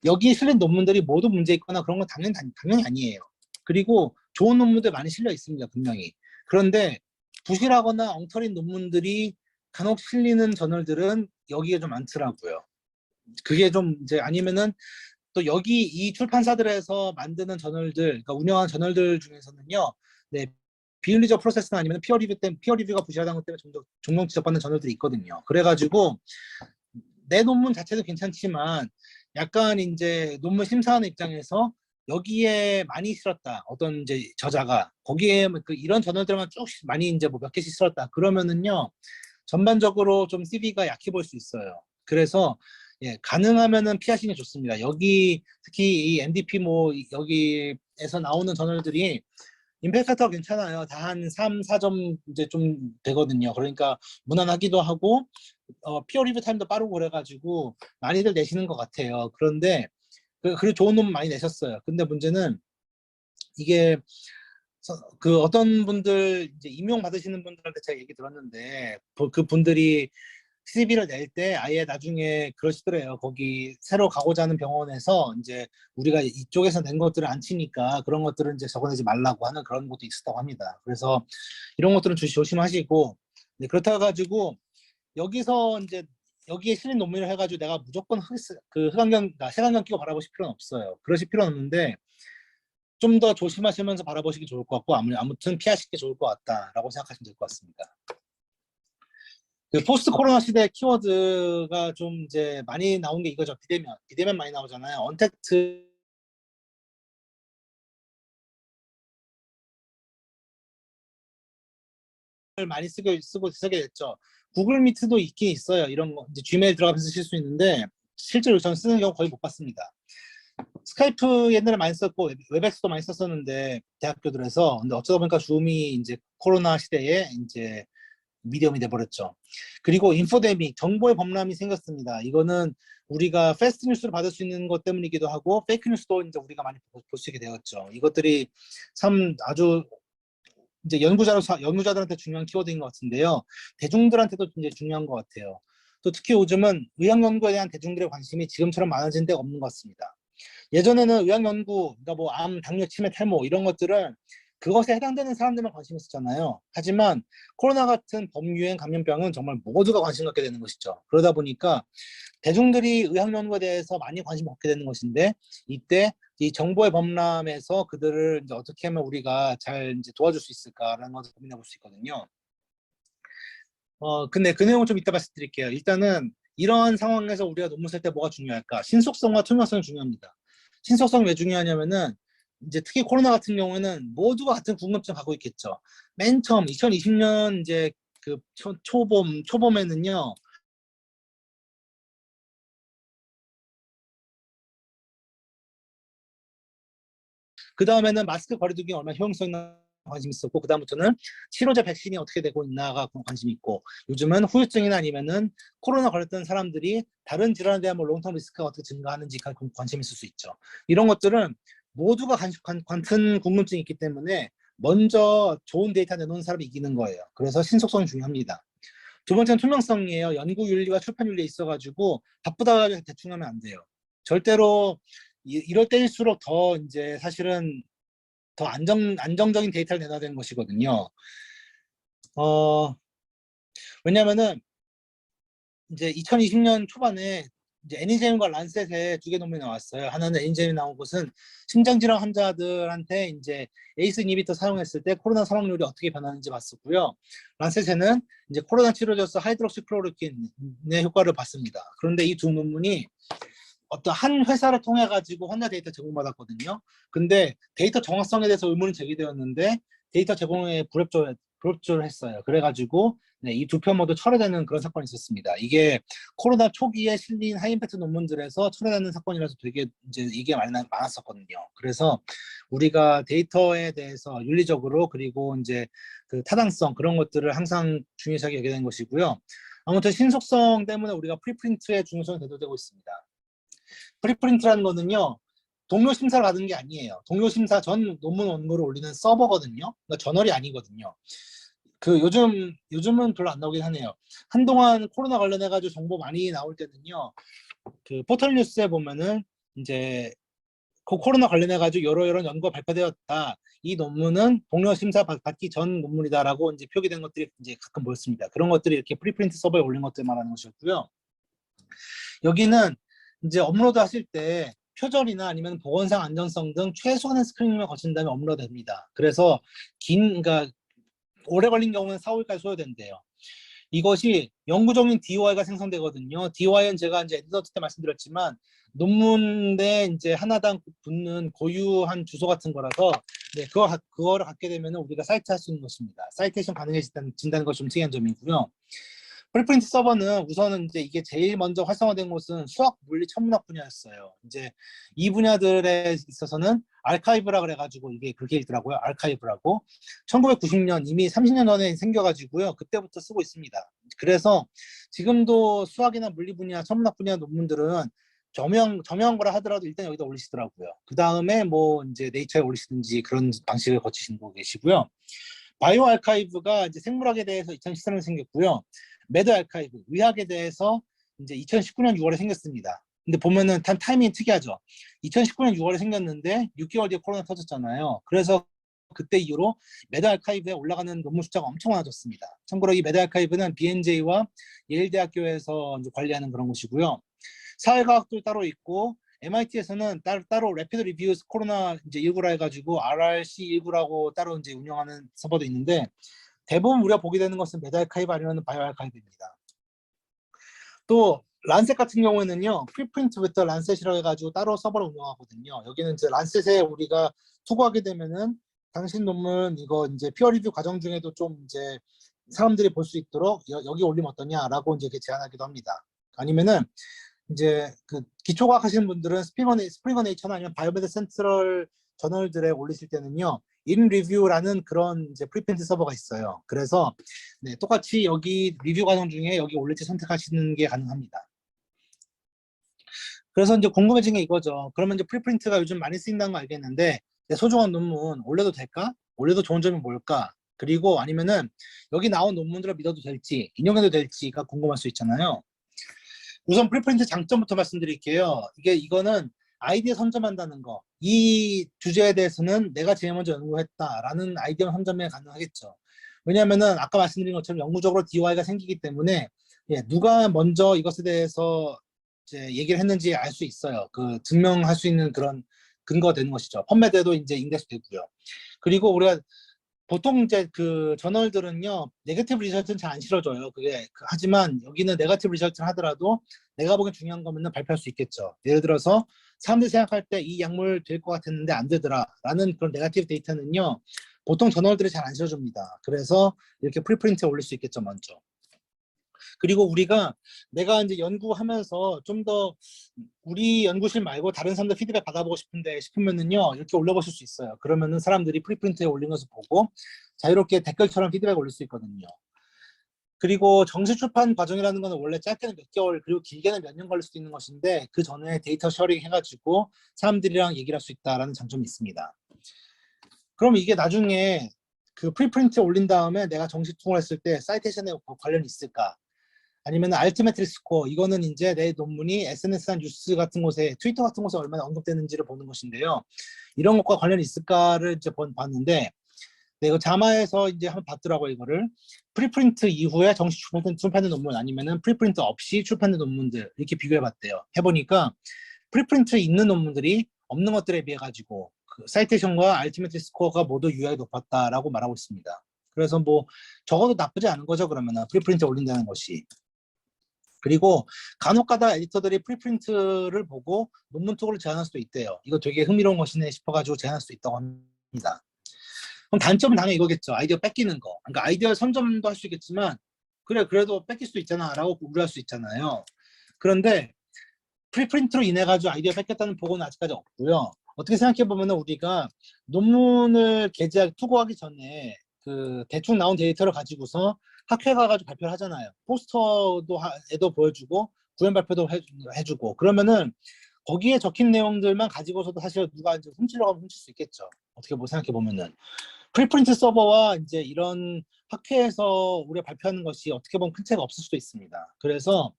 여기에 실린 논문들이 모두 문제 있거나 그런 건 당연히 아니에요. 그리고 좋은 논문들 많이 실려 있습니다, 분명히. 그런데 부실하거나 엉터리인 논문들이 간혹 실리는 저널들은 여기에 좀 많더라고요. 그게 좀 이제 아니면은 또 여기 이 출판사들에서 만드는 저널들, 그러니까 운영하는 저널들 중에서는요, 네, 비윤리적 프로세스나 아니면 피어 리뷰가 부실하다는 것 때문에 종종 지적받는 저널들이 있거든요. 그래가지고 내 논문 자체도 괜찮지만 약간 이제 논문 심사하는 입장에서 여기에 많이 실었다. 어떤 이제 저자가 거기에 이런 저널들만 조금씩 많이 이제 뭐 몇 개씩 실었다. 그러면은요 전반적으로 좀 CV가 약해 보일 수 있어요. 그래서 예, 가능하면은 피하시는 게 좋습니다. 여기 특히 이 MDP 뭐 여기에서 나오는 저널들이 임팩트 팩터가 괜찮아요. 다 한 3, 4점 이제 좀 되거든요. 그러니까 무난하기도 하고 피어 리뷰 타임도 빠르고 그래가지고 많이들 내시는 것 같아요. 그런데 그리고 좋은 놈 많이 내셨어요. 근데 문제는 이게 어떤 분들 이제 임용 받으시는 분들한테 제가 얘기 들었는데 그 분들이 CV를 낼 때 아예 나중에 그러시더래요. 거기 새로 가고자 하는 병원에서 이제 우리가 이쪽에서 낸 것들을 안 치니까 그런 것들은 이제 적어내지 말라고 하는 그런 것도 있었다고 합니다. 그래서 이런 것들은 조심하시고 네, 그렇다 가지고 여기서 이제 여기에 실린 논문을 해가지고 내가 무조건 색안경 끼고 바라보실 필요는 없어요. 그러실 필요는 없는데 좀 더 조심하시면서 바라보시기 좋을 것 같고 아무튼 피하시기 좋을 것 같다라고 생각하시면 될 것 같습니다. 포스트 코로나 시대 키워드가 좀 이제 많이 나온 게 이거죠. 비대면 많이 나오잖아요. 언택트 를 많이 쓰게 됐죠. 구글 미트도 있긴 있어요. 이런 거 이제 지메일 들어가면서 쓸 수 있는데 실제로 저는 쓰는 경우 거의 못 봤습니다. 스카이프 옛날에 많이 썼고 웹엑스도 많이 썼었는데 대학교들에서 근데 어쩌다 보니까 줌이 이제 코로나 시대에 이제 미디엄이 돼버렸죠. 그리고 인포데믹 정보의 범람이 생겼습니다. 이거는 우리가 패스트 뉴스를 받을 수 있는 것 때문이기도 하고 페이크 뉴스도 이제 우리가 많이 볼 수 있게 되었죠. 이것들이 참 아주 이제 연구자들한테 중요한 키워드인 것 같은데요. 대중들한테도 굉장히 중요한 것 같아요. 또 특히 요즘은 의학 연구에 대한 대중들의 관심이 지금처럼 많아진 데가 없는 것 같습니다. 예전에는 의학 연구, 그러니까 뭐 암, 당뇨, 치매, 탈모 이런 것들은 그것에 해당되는 사람들만 관심 있었잖아요. 하지만 코로나 같은 범유행 감염병은 정말 모두가 관심 갖게 되는 것이죠. 그러다 보니까 대중들이 의학 연구에 대해서 많이 관심 갖게 되는 것인데 이때 이 정보의 범람에서 그들을 이제 어떻게 하면 우리가 잘 이제 도와줄 수 있을까라는 것을 고민해 볼 수 있거든요. 근데 그 내용은 좀 이따 말씀드릴게요. 일단은 이러한 상황에서 우리가 논문 쓸 때 뭐가 중요할까? 신속성과 투명성이 중요합니다. 신속성이 왜 중요하냐면은 이제 특히 코로나 같은 경우에는 모두가 같은 궁금증 갖고 있겠죠. 맨 처음 2020년 이제 그 초봄에는요. 그 다음에는 마스크 거리두기 얼마나 효용성이 있나 관심 있었고, 그 다음부터는 치료제 백신이 어떻게 되고 있나가 관심 있고, 요즘은 후유증이나 아니면은 코로나 걸렸던 사람들이 다른 질환에 대한 뭐 롱텀 리스크가 어떻게 증가하는지 관심 있을 수 있죠. 이런 것들은 모두가 같은 궁금증이 있기 때문에 먼저 좋은 데이터 내놓은 사람이 이기는 거예요. 그래서 신속성이 중요합니다. 두 번째는 투명성이에요. 연구 윤리와 출판 윤리에 있어가지고 바쁘다 대충 하면 안 돼요. 절대로 이럴 때일수록 더 이제 사실은 더 안정적인 데이터를 내놔야 되는 것이거든요. 왜냐면은 이제 2020년 초반에 이제 애니제임과 란셋에 두 개 논문이 나왔어요. 하나는 애니제임이 나온 것은 심장질환 환자들한테 이제 에이스 이니비터 사용했을 때 코로나 사망률이 어떻게 변하는지 봤었고요. 란셋에는 이제 코로나 치료제로서 하이드록시클로로킨의 효과를 봤습니다. 그런데 이 두 논문이 어떤 한 회사를 통해 가지고 환자 데이터 제공받았거든요. 근데 데이터 정확성에 대해서 의문이 제기되었는데 데이터 제공에 불협조를 했어요. 그래가지고 네, 이 두 편 모두 철회되는 그런 사건이 있었습니다. 이게 코로나 초기에 실린 하이임팩트 논문들에서 철회되는 사건이라서 되게 이제 이게 많았었거든요. 그래서 우리가 데이터에 대해서 윤리적으로 그리고 이제 그 타당성 그런 것들을 항상 중요시하게 여겨야 되는 것이고요. 아무튼 신속성 때문에 우리가 프리프린트의 중요성이 대두되고 있습니다. 프리프린트라는 거는요, 동료 심사를 받는 게 아니에요. 동료 심사 전 논문 원고를 올리는 서버거든요. 그러니까 저널이 아니거든요. 그 요즘은 별로 안 나오긴 하네요. 한동안 코로나 관련해가지고 정보 많이 나올 때는요, 그 포털 뉴스에 보면은 이제 그 코로나 관련해가지고 여러 연구가 발표되었다. 이 논문은 동료 심사 받기 전 논문이다라고 이제 표기된 것들이 이제 가끔 보였습니다. 그런 것들이 이렇게 프리프린트 서버에 올린 것들 말하는 것이었고요. 여기는 이제 업로드 하실 때 표절이나 아니면 보건상 안전성 등 최소한의 스크리닝을 거친 다음에 업로드 됩니다. 그래서 그러니까 오래 걸린 경우는 4월까지 소요된대요. 이것이 영구적인 DOI가 생성되거든요. DOI는 제가 이제 에디터 때 말씀드렸지만 논문 내 이제 하나당 붙는 고유한 주소 같은 거라서 네, 그거를 갖게 되면 우리가 사이트 할 수 있는 것입니다. 사이테이션 가능해진다는 것이 좀 특이한 점이고요. 프리프린트 서버는 우선은 이제 이게 제일 먼저 활성화된 곳은 수학, 물리, 천문학 분야였어요. 이제 이 분야들에 있어서는 아카이브라 그래가지고 이게 그렇게 읽더라고요. 아카이브라고. 1990년 이미 30년 전에 생겨가지고요. 그때부터 쓰고 있습니다. 그래서 지금도 수학이나 물리 분야, 천문학 분야 논문들은 저명한 거라 하더라도 일단 여기다 올리시더라고요. 그 다음에 뭐 이제 네이처에 올리시든지 그런 방식을 거치시는 분 계시고요. 바이오 아카이브가 이제 생물학에 대해서 2013년에 생겼고요. 매드 아카이브, 의학에 대해서 이제 2019년 6월에 생겼습니다. 근데 보면은 타이밍이 특이하죠. 2019년 6월에 생겼는데 6개월 뒤에 코로나 터졌잖아요. 그래서 그때 이후로 매드 아카이브에 올라가는 논문 숫자가 엄청 많아졌습니다. 참고로 이 매드 아카이브는 BNJ와 예일대학교에서 관리하는 그런 곳이고요. 사회과학도 따로 있고 MIT에서는 따로 래피드 리뷰 코로나 이제 19라 해가지고 RRC19라고 따로 이제 운영하는 서버도 있는데 대부분 우리가 보게 되는 것은 매드 아카이브 아니면 바이오 아카이브입니다. 또 란셋 같은 경우에는요, 프리프린트 with 란셋이라고 해가지고 따로 서버를 운영하거든요. 여기는 이제 란셋에 우리가 투고하게 되면은 당신 논문 이거 이제 피어 리뷰 과정 중에도 좀 이제 사람들이 볼 수 있도록 여기 올리면 어떠냐라고 이제 제안하기도 합니다. 아니면은 이제 그 기초과학 하시는 분들은 스프링어 네이처나 아니면 바이오메드 센트럴 저널들에 올리실 때는요, 인 리뷰라는 그런 이제 프리프린트 서버가 있어요. 그래서 네, 똑같이 여기 리뷰 과정 중에 여기 올릴지 선택하시는 게 가능합니다. 그래서 이제 궁금해진 게 이거죠. 그러면 이제 프리프린트가 요즘 많이 쓰인다는 거 알겠는데 내 소중한 논문 올려도 될까? 올려도 좋은 점이 뭘까? 그리고 아니면은 여기 나온 논문들을 믿어도 될지 인용해도 될지가 궁금할 수 있잖아요. 우선 프리프린트 장점부터 말씀드릴게요. 이거는 아이디어 선점한다는 거. 이 주제에 대해서는 내가 제일 먼저 연구했다라는 아이디어 선점이 가능하겠죠. 왜냐하면은 아까 말씀드린 것처럼 영구적으로 DOI가 생기기 때문에 예, 누가 먼저 이것에 대해서 이제 얘기를 했는지 알 수 있어요. 그 증명할 수 있는 그런 근거가 되는 것이죠. 펌메드에도 이제 인덱스 되고요. 그리고 우리가 보통 이제 그 저널들은요, 네거티브 리서치는 잘 안 실어줘요. 하지만 여기는 네거티브 리서치를 하더라도 내가 보기엔 중요한 거면 발표할 수 있겠죠. 예를 들어서 사람들이 생각할 때 이 약물 될 것 같았는데 안 되더라 라는 그런 네거티브 데이터는요, 보통 저널들이 잘 안 실어줍니다. 그래서 이렇게 프리프린트에 올릴 수 있겠죠, 먼저. 그리고 내가 이제 연구하면서 좀 더 우리 연구실 말고 다른 사람들 피드백 받아보고 싶으면은요, 이렇게 올려보실 수 있어요. 그러면은 사람들이 프리프린트에 올린 것을 보고 자유롭게 댓글처럼 피드백 올릴 수 있거든요. 그리고 정식 출판 과정이라는 거는 원래 짧게는 몇 개월, 그리고 길게는 몇 년 걸릴 수도 있는 것인데, 그 전에 데이터 셔링 해가지고 사람들이랑 얘기를 할 수 있다라는 장점이 있습니다. 그럼 이게 나중에 그 프리프린트에 올린 다음에 내가 정식 투고를 했을 때 사이테이션에 관련이 있을까? 아니면 알티메트리 스코어, 이거는 이제 내 논문이 SNS나 뉴스 같은 곳에, 트위터 같은 곳에 얼마나 언급되는지를 보는 것인데요. 이런 것과 관련이 있을까를 이제 봤는데, 이거 자마에서 이제 한번 봤더라고요, 이거를. 프리프린트 이후에 정식 출판된 논문, 아니면은 프리프린트 없이 출판된 논문들, 이렇게 비교해 봤대요. 해보니까 프리프린트에 있는 논문들이 없는 것들에 비해 가지고 그 사이테이션과 알티메트리 스코어가 모두 유의하게 높았다라고 말하고 있습니다. 그래서 뭐 적어도 나쁘지 않은 거죠, 그러면은 프리프린트에 올린다는 것이. 그리고 간혹가다 에디터들이 프리프린트를 보고 논문 투고를 제안할 수도 있대요. 이거 되게 흥미로운 것이네 싶어가지고 제안할 수도 있다고 합니다. 그럼 단점은 당연히 이거겠죠. 아이디어 뺏기는 거. 그러니까 아이디어 선점도 할 수 있겠지만, 그래 그래도 뺏길 수도 있잖아 라고 우려할 수 있잖아요. 그런데 프리프린트로 인해 가지고 아이디어 뺏겼다는 보고는 아직까지 없고요. 어떻게 생각해 보면 우리가 논문을 투고하기 전에 그 대충 나온 데이터를 가지고서 학회 가가지고 발표를 하잖아요. 에도 보여주고 구현 발표도 해주고, 그러면은 거기에 적힌 내용들만 가지고서도 사실 누가 이제 훔치려고 하면 훔칠 수 있겠죠. 어떻게 뭐 생각해 보면은 프리프린트 서버와 이제 이런 학회에서 우리가 발표하는 것이 어떻게 보면 큰 차이가 없을 수도 있습니다. 그래서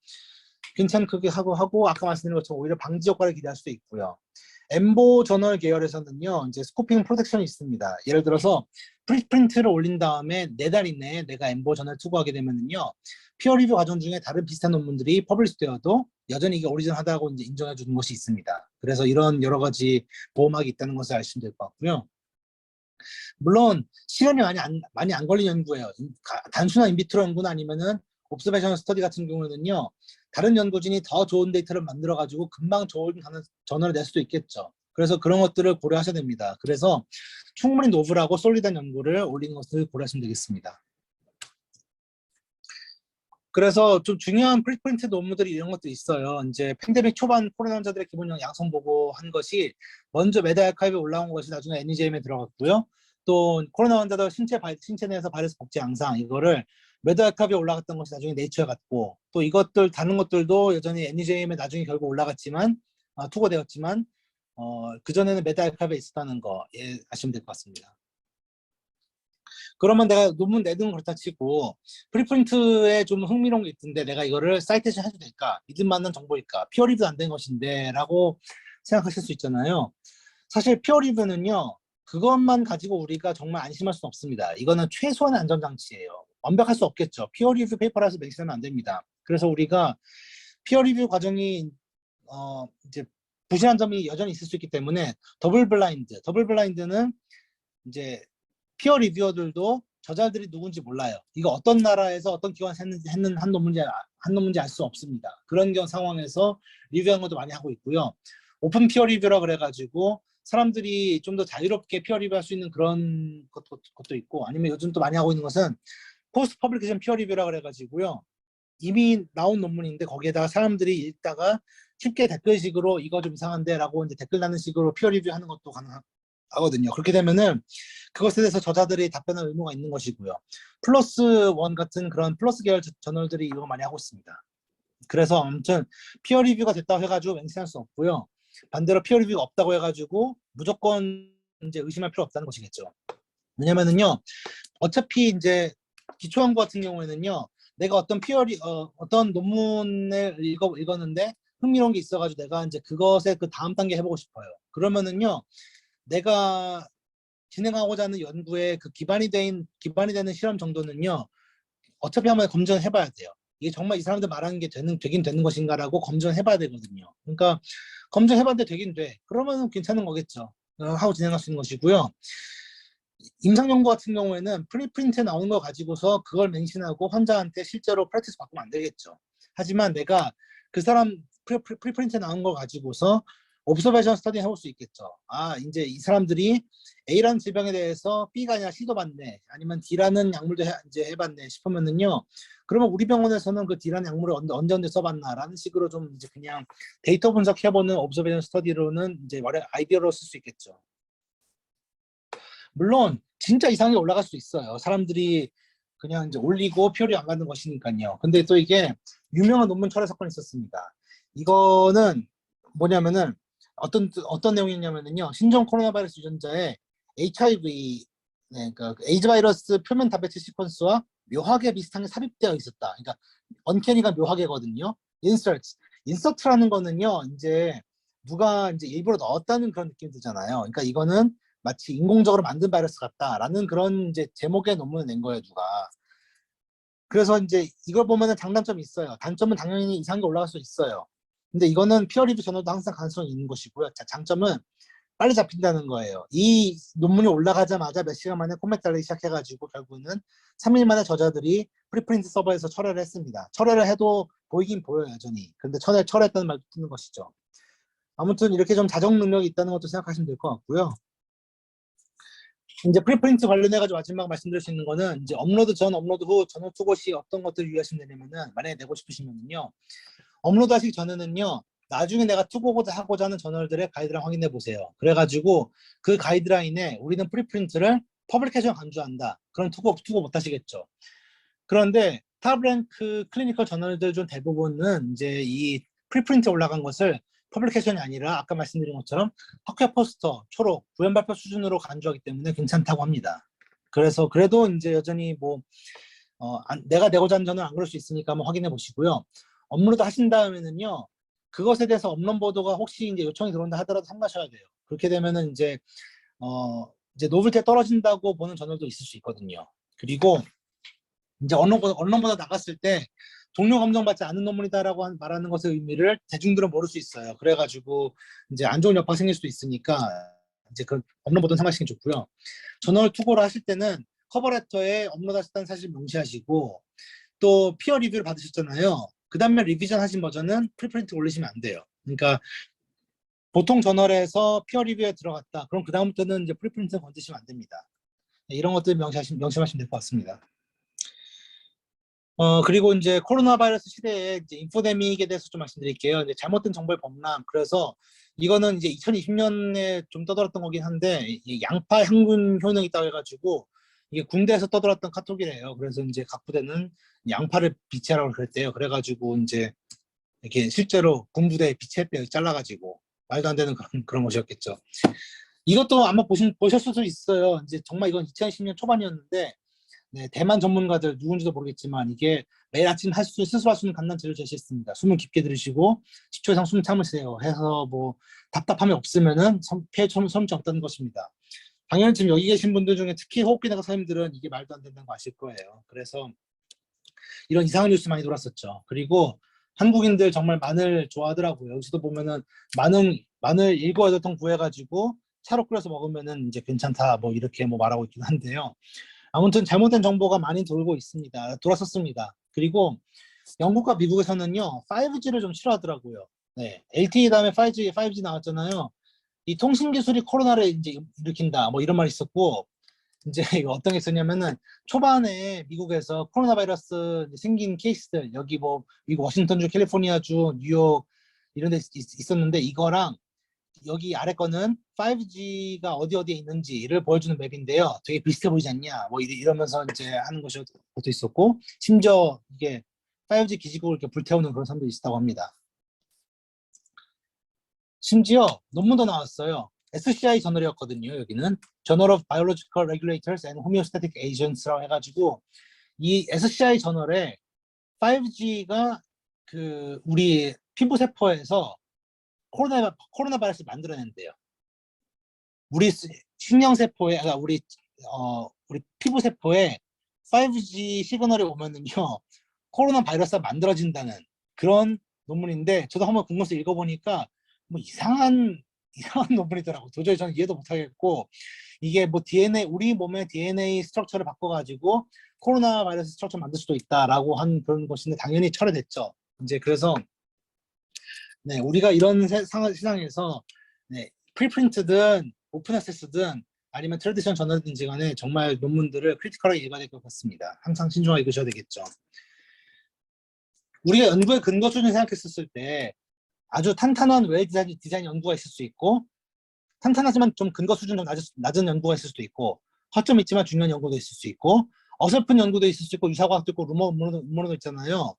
괜찮게 하고 아까 말씀드린 것처럼 오히려 방지 효과를 기대할 수도 있고요. 엠보 저널 계열에서는요, 이제 스코핑 프로텍션이 있습니다. 예를 들어서 프리프린트를 올린 다음에 4달 이내에 내가 엠보 저널 투고하게 되면은요, 피어 리뷰 과정 중에 다른 비슷한 논문들이 퍼블리시 되어도 여전히 이게 오리지널하다고 이제 인정해 주는 것이 있습니다. 그래서 이런 여러 가지 보호막이 있다는 것을 아시면 될 것 같고요. 물론 시간이 많이 안 걸린 연구예요. 단순한 인비트로 연구는 아니면은 옵서베이션 스터디 같은 경우는요, 다른 연구진이 더 좋은 데이터를 만들어 가지고 금방 좋은 저널을 낼 수도 있겠죠. 그래서 그런 것들을 고려하셔야 됩니다. 그래서 충분히 노블하고 솔리드한 연구를 올리는 것을 고려하시면 되겠습니다. 그래서 좀 중요한 프리프린트 논문들이 이런 것도 있어요. 이제 팬데믹 초반 코로나 환자들의 기본형 양성 보고 한 것이 먼저 메다 아카이브에 올라온 것이 나중에 NEJM에 들어갔고요. 또 코로나 환자들 신체 내에서 바이러스 복제 양상, 이거를 메다 아카이브에 올라갔던 것이 나중에 네이처에 갔고, 또 이것들 다른 것들도 여전히 NEJM에 나중에 결국 올라갔지만 투고되었지만 그전에는 메다 아카이브에 있었다는 거 아시면 될 것 같습니다. 그러면 내가 논문 내든 그렇다 치고 프리프린트에 좀 흥미로운 게 있던데 내가 이거를 사이테이션 해도 될까? 믿을 만한 정보일까? 피어리뷰 안 된 것인데 라고 생각하실 수 있잖아요. 사실 피어리뷰는요, 그것만 가지고 우리가 정말 안심할 수는 없습니다. 이거는 최소한의 안전장치예요. 완벽할 수 없겠죠. 피어리뷰 페이퍼라서 맹세하면 안 됩니다. 그래서 우리가 피어리뷰 과정이 이제 부실한 점이 여전히 있을 수 있기 때문에 더블 블라인드는 이제 피어 리뷰어들도 저자들이 누군지 몰라요. 이거 어떤 나라에서 어떤 기관에서 했는 한 논문인지 알 수 없습니다. 그런 상황에서 리뷰하는 것도 많이 하고 있고요. 오픈 피어 리뷰라 그래가지고 사람들이 좀 더 자유롭게 피어 리뷰할 수 있는 그런 것도 있고, 아니면 요즘 또 많이 하고 있는 것은 포스트 퍼블리케이션 피어 리뷰라 그래가지고요. 이미 나온 논문인데 거기에다가 사람들이 읽다가 쉽게 댓글식으로 이거 좀 이상한데 라고 이제 댓글 나는 식으로 피어 리뷰하는 것도 가능하거든요. 그렇게 되면은 그것에 대해서 저자들이 답변할 의무가 있는 것이고요. 플러스 원 같은 그런 플러스 계열 저널들이 이거 많이 하고 있습니다. 그래서 아무튼 피어 리뷰가 됐다고 해가지고 맹세할 수 없고요. 반대로 피어 리뷰가 없다고 해가지고 무조건 이제 의심할 필요 없다는 것이겠죠. 왜냐면은요, 어차피 이제 기초연구 같은 경우에는요, 내가 어떤 논문을 읽었는데 흥미로운 게 있어가지고 내가 이제 그것에 그 다음 단계 해보고 싶어요. 그러면은요, 내가 진행하고자 하는 연구에 그 기반이 되는 실험 정도는요, 어차피 한번 검증을 해봐야 돼요. 이게 정말 이 사람들 말하는 게 되긴 되는 것인가라고 검증을 해봐야 되거든요. 그러니까 검증해봤는데 되긴 돼. 그러면 괜찮은 거겠죠. 하고 진행할 수 있는 것이고요. 임상 연구 같은 경우에는 프리프린트에 나오는 거 가지고서 그걸 맹신하고 환자한테 실제로 프랙티스 바꾸면 안 되겠죠. 하지만 내가 그 사람 프리프린트에 나온 거 가지고서 옵서베이션 스터디 해볼 수 있겠죠. 아, 이제 이 사람들이 A라는 질병에 대해서 B가 아니라 C도 봤네. 아니면 D라는 약물도 이제 해봤네 싶으면은요. 그러면 우리 병원에서는 그 D라는 약물을 언제 써봤나라는 식으로 좀 이제 그냥 데이터 분석해보는 옵서베이션 스터디로는 이제 아이디어로 쓸 수 있겠죠. 물론 진짜 이상이 올라갈 수 있어요. 사람들이 그냥 이제 올리고 표리 안 가는 것이니까요. 근데 또 이게 유명한 논문 철회 사건이 있었습니다. 이거는 뭐냐면은 어떤 내용이냐면은요. 신종 코로나 바이러스 유전자에 HIV, 네, 그러니까 에이즈 바이러스 표면 단백질 시퀀스와 묘하게 비슷한 게 삽입되어 있었다. 그러니까 언캐니가 묘하게거든요. 인서트라는 거는요. 이제 누가 이제 일부러 넣었다는 그런 느낌이 들잖아요. 그러니까 이거는 마치 인공적으로 만든 바이러스 같다라는 그런 이제 제목의 논문을 낸 거예요, 누가. 그래서 이제 이걸 보면은 장단점이 있어요. 단점은 당연히 이상하게 올라갈 수 있어요. 근데 이거는 피어 리뷰 저널도 항상 가능성이 있는 것이고요. 자, 장점은 빨리 잡힌다는 거예요. 이 논문이 올라가자마자 몇 시간 만에 코멘트 달리기 시작해가지고 결국은 3일 만에 저자들이 프리프린트 서버에서 철회를 했습니다. 철회를 해도 보이긴 보여요, 여전히. 근데 철회했다는 말도 듣는 것이죠. 아무튼 이렇게 좀 자정 능력이 있다는 것도 생각하시면 될 것 같고요. 이제 프리프린트 관련해가지고 마지막 말씀드릴 수 있는 거는 이제 업로드 전, 업로드 후 전후 투고 시 어떤 것들을 유의하시면 되냐면은 만약에 내고 싶으시면은요. 업로드 하시기 전에는요. 나중에 내가 투고하고자 하는 저널들의 가이드라인 확인해 보세요. 그래가지고 그 가이드라인에 우리는 프리프린트를 퍼블리케이션 간주한다. 그럼 투고 못 하시겠죠. 그런데 탑랭크 클리니컬 저널들 중 대부분은 이제 이 프리프린트에 올라간 것을 퍼블리케이션이 아니라 아까 말씀드린 것처럼 학회 포스터, 초록, 구현 발표 수준으로 간주하기 때문에 괜찮다고 합니다. 그래서 그래도 이제 여전히 뭐 내가 내고자 하는 저는 안 그럴 수 있으니까 한번 확인해 보시고요. 업로드 하신 다음에는요. 그것에 대해서 업로드 보도가 혹시 이제 요청이 들어온다 하더라도 참가하셔야 돼요. 그렇게 되면은 이제 노블티가 떨어진다고 보는 저널도 있을 수 있거든요. 그리고 이제 언론보다 나갔을 때 동료 감정받지 않는 논문이다라고 말하는 것의 의미를 대중들은 모를 수 있어요. 그래가지고 이제 안 좋은 여파가 생길 수도 있으니까 이제 그 업로드 보도는 상관시키는 게 좋고요. 저널 투고를 하실 때는 커버레터에 업로드하셨다는 사실 명시하시고 또 피어 리뷰를 받으셨잖아요. 그 다음에 리비전 하신 버전은 프리프린트 올리시면 안 돼요. 그러니까 보통 저널에서 피어 리뷰에 들어갔다. 그럼 그 다음부터는 이제 프리프린트 건드시면 안 됩니다. 이런 것들 명심하시면 될 것 같습니다. 그리고 이제 코로나 바이러스 시대에 이제 인포데믹에 대해서 좀 말씀드릴게요. 이제 잘못된 정보의 범람. 그래서 이거는 이제 2020년에 좀 떠들었던 거긴 한데, 양파 향분 효능이 있다고 해가지고, 이게 군대에서 떠들었던 카톡이래요. 그래서 이제 각 부대는 양파를 비치하라고 그랬대요. 그래가지고 이제 이렇게 실제로 군부대에 비치했대요. 잘라가지고. 말도 안 되는 그런 것이었겠죠. 이것도 아마 보셨을 수도 있어요. 이제 정말 이건 2010년 초반이었는데, 네, 대만 전문가들 누군지도 모르겠지만 이게 매일 아침 스스로 할 수 있는 간단제를 제시했습니다. 숨을 깊게 들이쉬고 10초 이상 숨 참으세요. 해서 뭐 답답함이 없으면은 폐 섬유증 없다는 것입니다. 당연히 지금 여기 계신 분들 중에 특히 호흡기 내과 선생님들은 이게 말도 안 된다는 거 아실 거예요. 그래서 이런 이상한 뉴스 많이 돌았었죠. 그리고 한국인들 정말 마늘 좋아하더라고요. 여기서도 보면은 마늘 7-8통 구해가지고 차로 끓여서 먹으면은 이제 괜찮다 뭐 이렇게 뭐 말하고 있긴 한데요. 아무튼 잘못된 정보가 많이 돌고 있습니다. 돌았었습니다. 그리고 영국과 미국에서는요, 5G를 좀 싫어하더라고요. 네, LTE 다음에 5G 나왔잖아요. 이 통신 기술이 코로나를 이제 일으킨다, 뭐 이런 말이 있었고, 이제 이거 어떤 게 있었냐면은 초반에 미국에서 코로나 바이러스 생긴 케이스들, 여기 뭐 미국 워싱턴주, 캘리포니아주, 뉴욕 이런 데 있었는데 이거랑 여기 아래 거는 5G가 어디에 있는지를 보여주는 맵인데요. 되게 비슷해 보이지 않냐? 뭐 이러면서 이제 하는 것도 있었고, 심지어 이게 5G 기지국을 이렇게 불태우는 그런 사람도 있었다고 합니다. 심지어 논문도 나왔어요. SCI 저널이었거든요. 여기는 Journal of Biological Regulators and Homeostatic Agents라고 해가지고 이 SCI 저널에 5G가 그 우리 피부 세포에서 코로나 바이러스를 만들어낸대요. 우리 신경세포에, 우리 피부세포에 5G 시그널이 오면은요, 코로나 바이러스가 만들어진다는 그런 논문인데, 저도 한번 궁금해서 읽어보니까, 뭐 이상한 논문이더라고. 도저히 저는 이해도 못하겠고, 이게 뭐 DNA, 우리 몸의 DNA 스트럭처를 바꿔가지고 코로나 바이러스 스트럭처 만들 수도 있다라고 한 그런 것인데 당연히 철회됐죠. 이제 그래서 네, 우리가 이런 세상에서 네, 프리프린트든 오픈 액세스든 아니면 트래디션 저널든지 간에 정말 논문들을 크리티컬하게 읽어야 될 것 같습니다. 항상 신중하게 읽으셔야 되겠죠. 우리가 연구의 근거 수준 생각했었을 때 아주 탄탄한 웰 디자인 연구가 있을 수 있고 탄탄하지만 좀 근거 수준 좀 낮은 연구가 있을 수도 있고 허점 있지만 중요한 연구도 있을 수 있고 어설픈 연구도 있을 수 있고 유사과학도 있고 음모론도 있잖아요.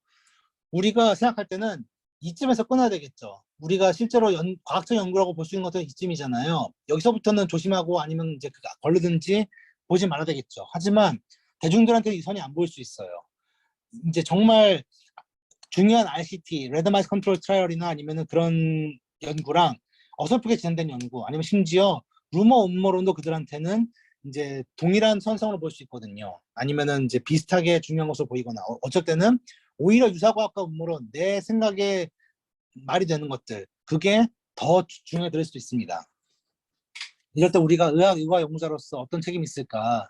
우리가 생각할 때는 이쯤에서 끊어야 되겠죠. 우리가 실제로 과학적 연구라고 볼 수 있는 것은 이쯤이잖아요. 여기서부터는 조심하고 아니면 이제 걸리든지 보지 말아야 되겠죠. 하지만 대중들한테 이 선이 안 보일 수 있어요. 이제 정말 중요한 RCT, 레드마이스 컨트롤 트라이얼이나 아니면은 그런 연구랑 어설프게 진행된 연구, 아니면 심지어 루머 음모론도 그들한테는 이제 동일한 선상으로 볼 수 있거든요. 아니면은 이제 비슷하게 중요한 것으로 보이거나, 어쩔 때는 오히려 유사과학과 음모론, 내 생각에 말이 되는 것들, 그게 더 중요해 들을 수도 있습니다. 이럴 때 우리가 의과 연구자로서 어떤 책임이 있을까?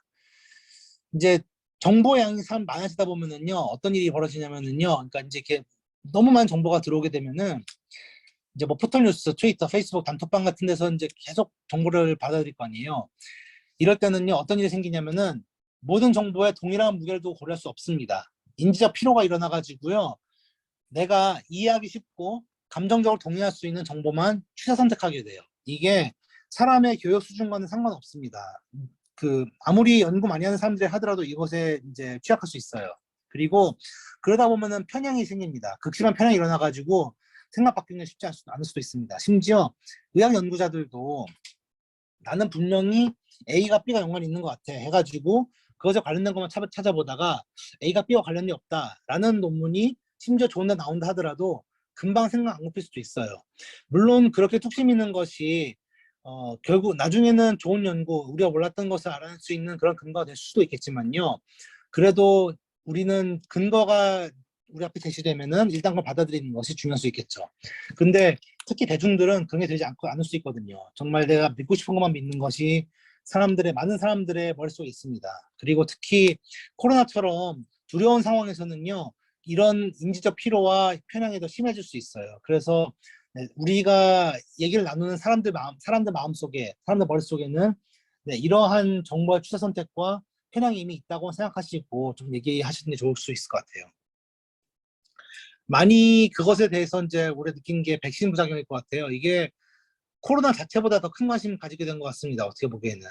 이제 정보 양이 참 많아지다 보면은요, 어떤 일이 벌어지냐면은요, 그러니까 이제 이렇게 너무 많은 정보가 들어오게 되면은 이제 뭐 포털뉴스, 트위터, 페이스북, 단톡방 같은 데서 이제 계속 정보를 받아들일 거 아니에요. 이럴 때는요, 어떤 일이 생기냐면은 모든 정보에 동일한 무게를 두고 고려할 수 없습니다. 인지적 피로가 일어나가지고요, 내가 이해하기 쉽고 감정적으로 동의할 수 있는 정보만 취사 선택하게 돼요. 이게 사람의 교육 수준과는 상관없습니다. 그 아무리 연구 많이 하는 사람들이 하더라도 이것에 이제 취약할 수 있어요. 그리고 그러다 보면은 편향이 생깁니다. 극심한 편향이 일어나가지고 생각 바뀌는 게 쉽지 않을 수도 있습니다. 심지어 의학 연구자들도 나는 분명히 A가 B가 연관이 있는 것 같아 해가지고 그것에 관련된 것만 찾아보다가 A가 B와 관련이 없다라는 논문이 심지어 좋은 데 나온다 하더라도 금방 생각 안 굽힐 수도 있어요. 물론 그렇게 뚝심 있는 것이 결국 나중에는 좋은 연구, 우리가 몰랐던 것을 알아낼 수 있는 그런 근거가 될 수도 있겠지만요. 그래도 우리는 근거가 우리 앞에 제시되면은 일단 그걸 받아들이는 것이 중요할 수 있겠죠. 근데 특히 대중들은 그런 게 되지 않을 수 있거든요. 정말 내가 믿고 싶은 것만 믿는 것이 많은 사람들의 머릿속에 있습니다. 그리고 특히 코로나처럼 두려운 상황에서는요, 이런 인지적 피로와 편향이 더 심해질 수 있어요. 그래서 네, 우리가 얘기를 나누는 사람들 마음속에, 사람들 머릿속에는 네, 이러한 정보의 취사 선택과 편향이 이미 있다고 생각하시고 좀 얘기하시는 게 좋을 수 있을 것 같아요. 많이 그것에 대해서 이제 올해 느낀 게 백신 부작용일 것 같아요. 이게 코로나 자체보다 더 큰 관심 가지게 된 것 같습니다. 어떻게 보기에는.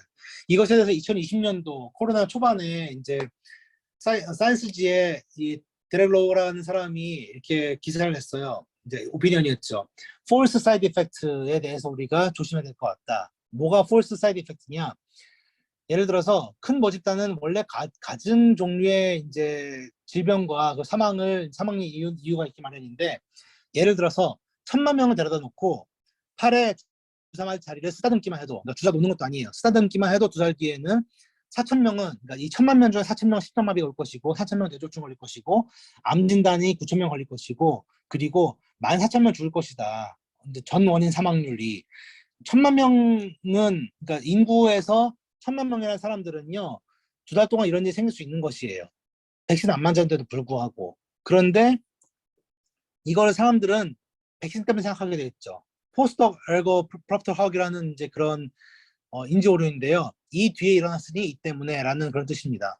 이것에 대해서 2020년도 코로나 초반에 이제 사이언스지에 이 드렉로우라는 사람이 이렇게 기사를 냈어요. 이제 오피니언이었죠. false side effect에 대해서 우리가 조심해야 될 것 같다. 뭐가 false side effect냐? 예를 들어서 큰 모집단은 원래 갖은 종류의 이제 질병과 그 사망의 이유가 있기 마련인데, 예를 들어서 1,000만 명을 데려다 놓고 팔에 주사 맞을 자리를 쓰다듬기만 해도, 그러니까 주사 놓는 것도 아니에요. 쓰다듬기만 해도 2달 뒤에는 4,000명은, 그러니까 이 1,000만 명 중에 4,000명 심장마비가 올 것이고 4,000명 뇌졸중 걸릴 것이고 암 진단이 9,000명 걸릴 것이고 그리고 14,000명 죽을 것이다. 이제 전 원인 사망률이 1,000만 명은, 그러니까 인구에서 1,000만 명이라는 사람들은요, 2달 동안 이런 일이 생길 수 있는 것이에요. 백신 안 맞았는데도 불구하고. 그런데 이거를 사람들은 백신 때문에 생각하게 되겠죠. 포스트 엘거 프로프터 하욱이라는 이제 그런 인지 오류인데요. 이 뒤에 일어났으니 이 때문에라는 그런 뜻입니다.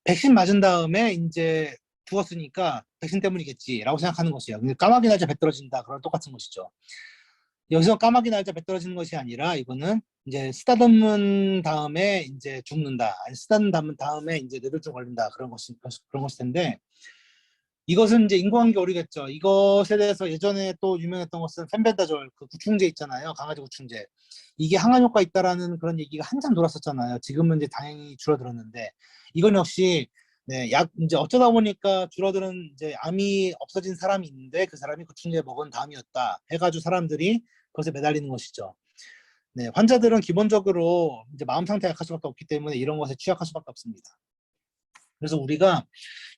백신 맞은 다음에 이제 죽었으니까 백신 때문이겠지라고 생각하는 것이에요. 근데 까마귀 날짜 배 떨어진다. 그런 똑같은 것이죠. 여기서 까마귀 날짜 배 떨어지는 것이 아니라 이거는 이제 쓰다듬은 다음에 이제 죽는다. 아니 쓰다듬은 다음에 이제 뇌졸중 걸린다. 그런 것일 텐데 이것은 이제 인공관계 오류겠죠. 이것에 대해서 예전에 또 유명했던 것은 펜벤다졸 그 구충제 있잖아요. 강아지 구충제. 이게 항암 효과 있다라는 그런 얘기가 한참 돌았었잖아요. 지금은 이제 다행히 줄어들었는데 이건 역시 네, 이제 어쩌다 보니까 줄어드는 이제 암이 없어진 사람이 있는데 그 사람이 구충제 먹은 다음이었다 해가지고 사람들이 그것에 매달리는 것이죠. 네, 환자들은 기본적으로 이제 마음 상태가 약할 수밖에 없기 때문에 이런 것에 취약할 수밖에 없습니다. 그래서 우리가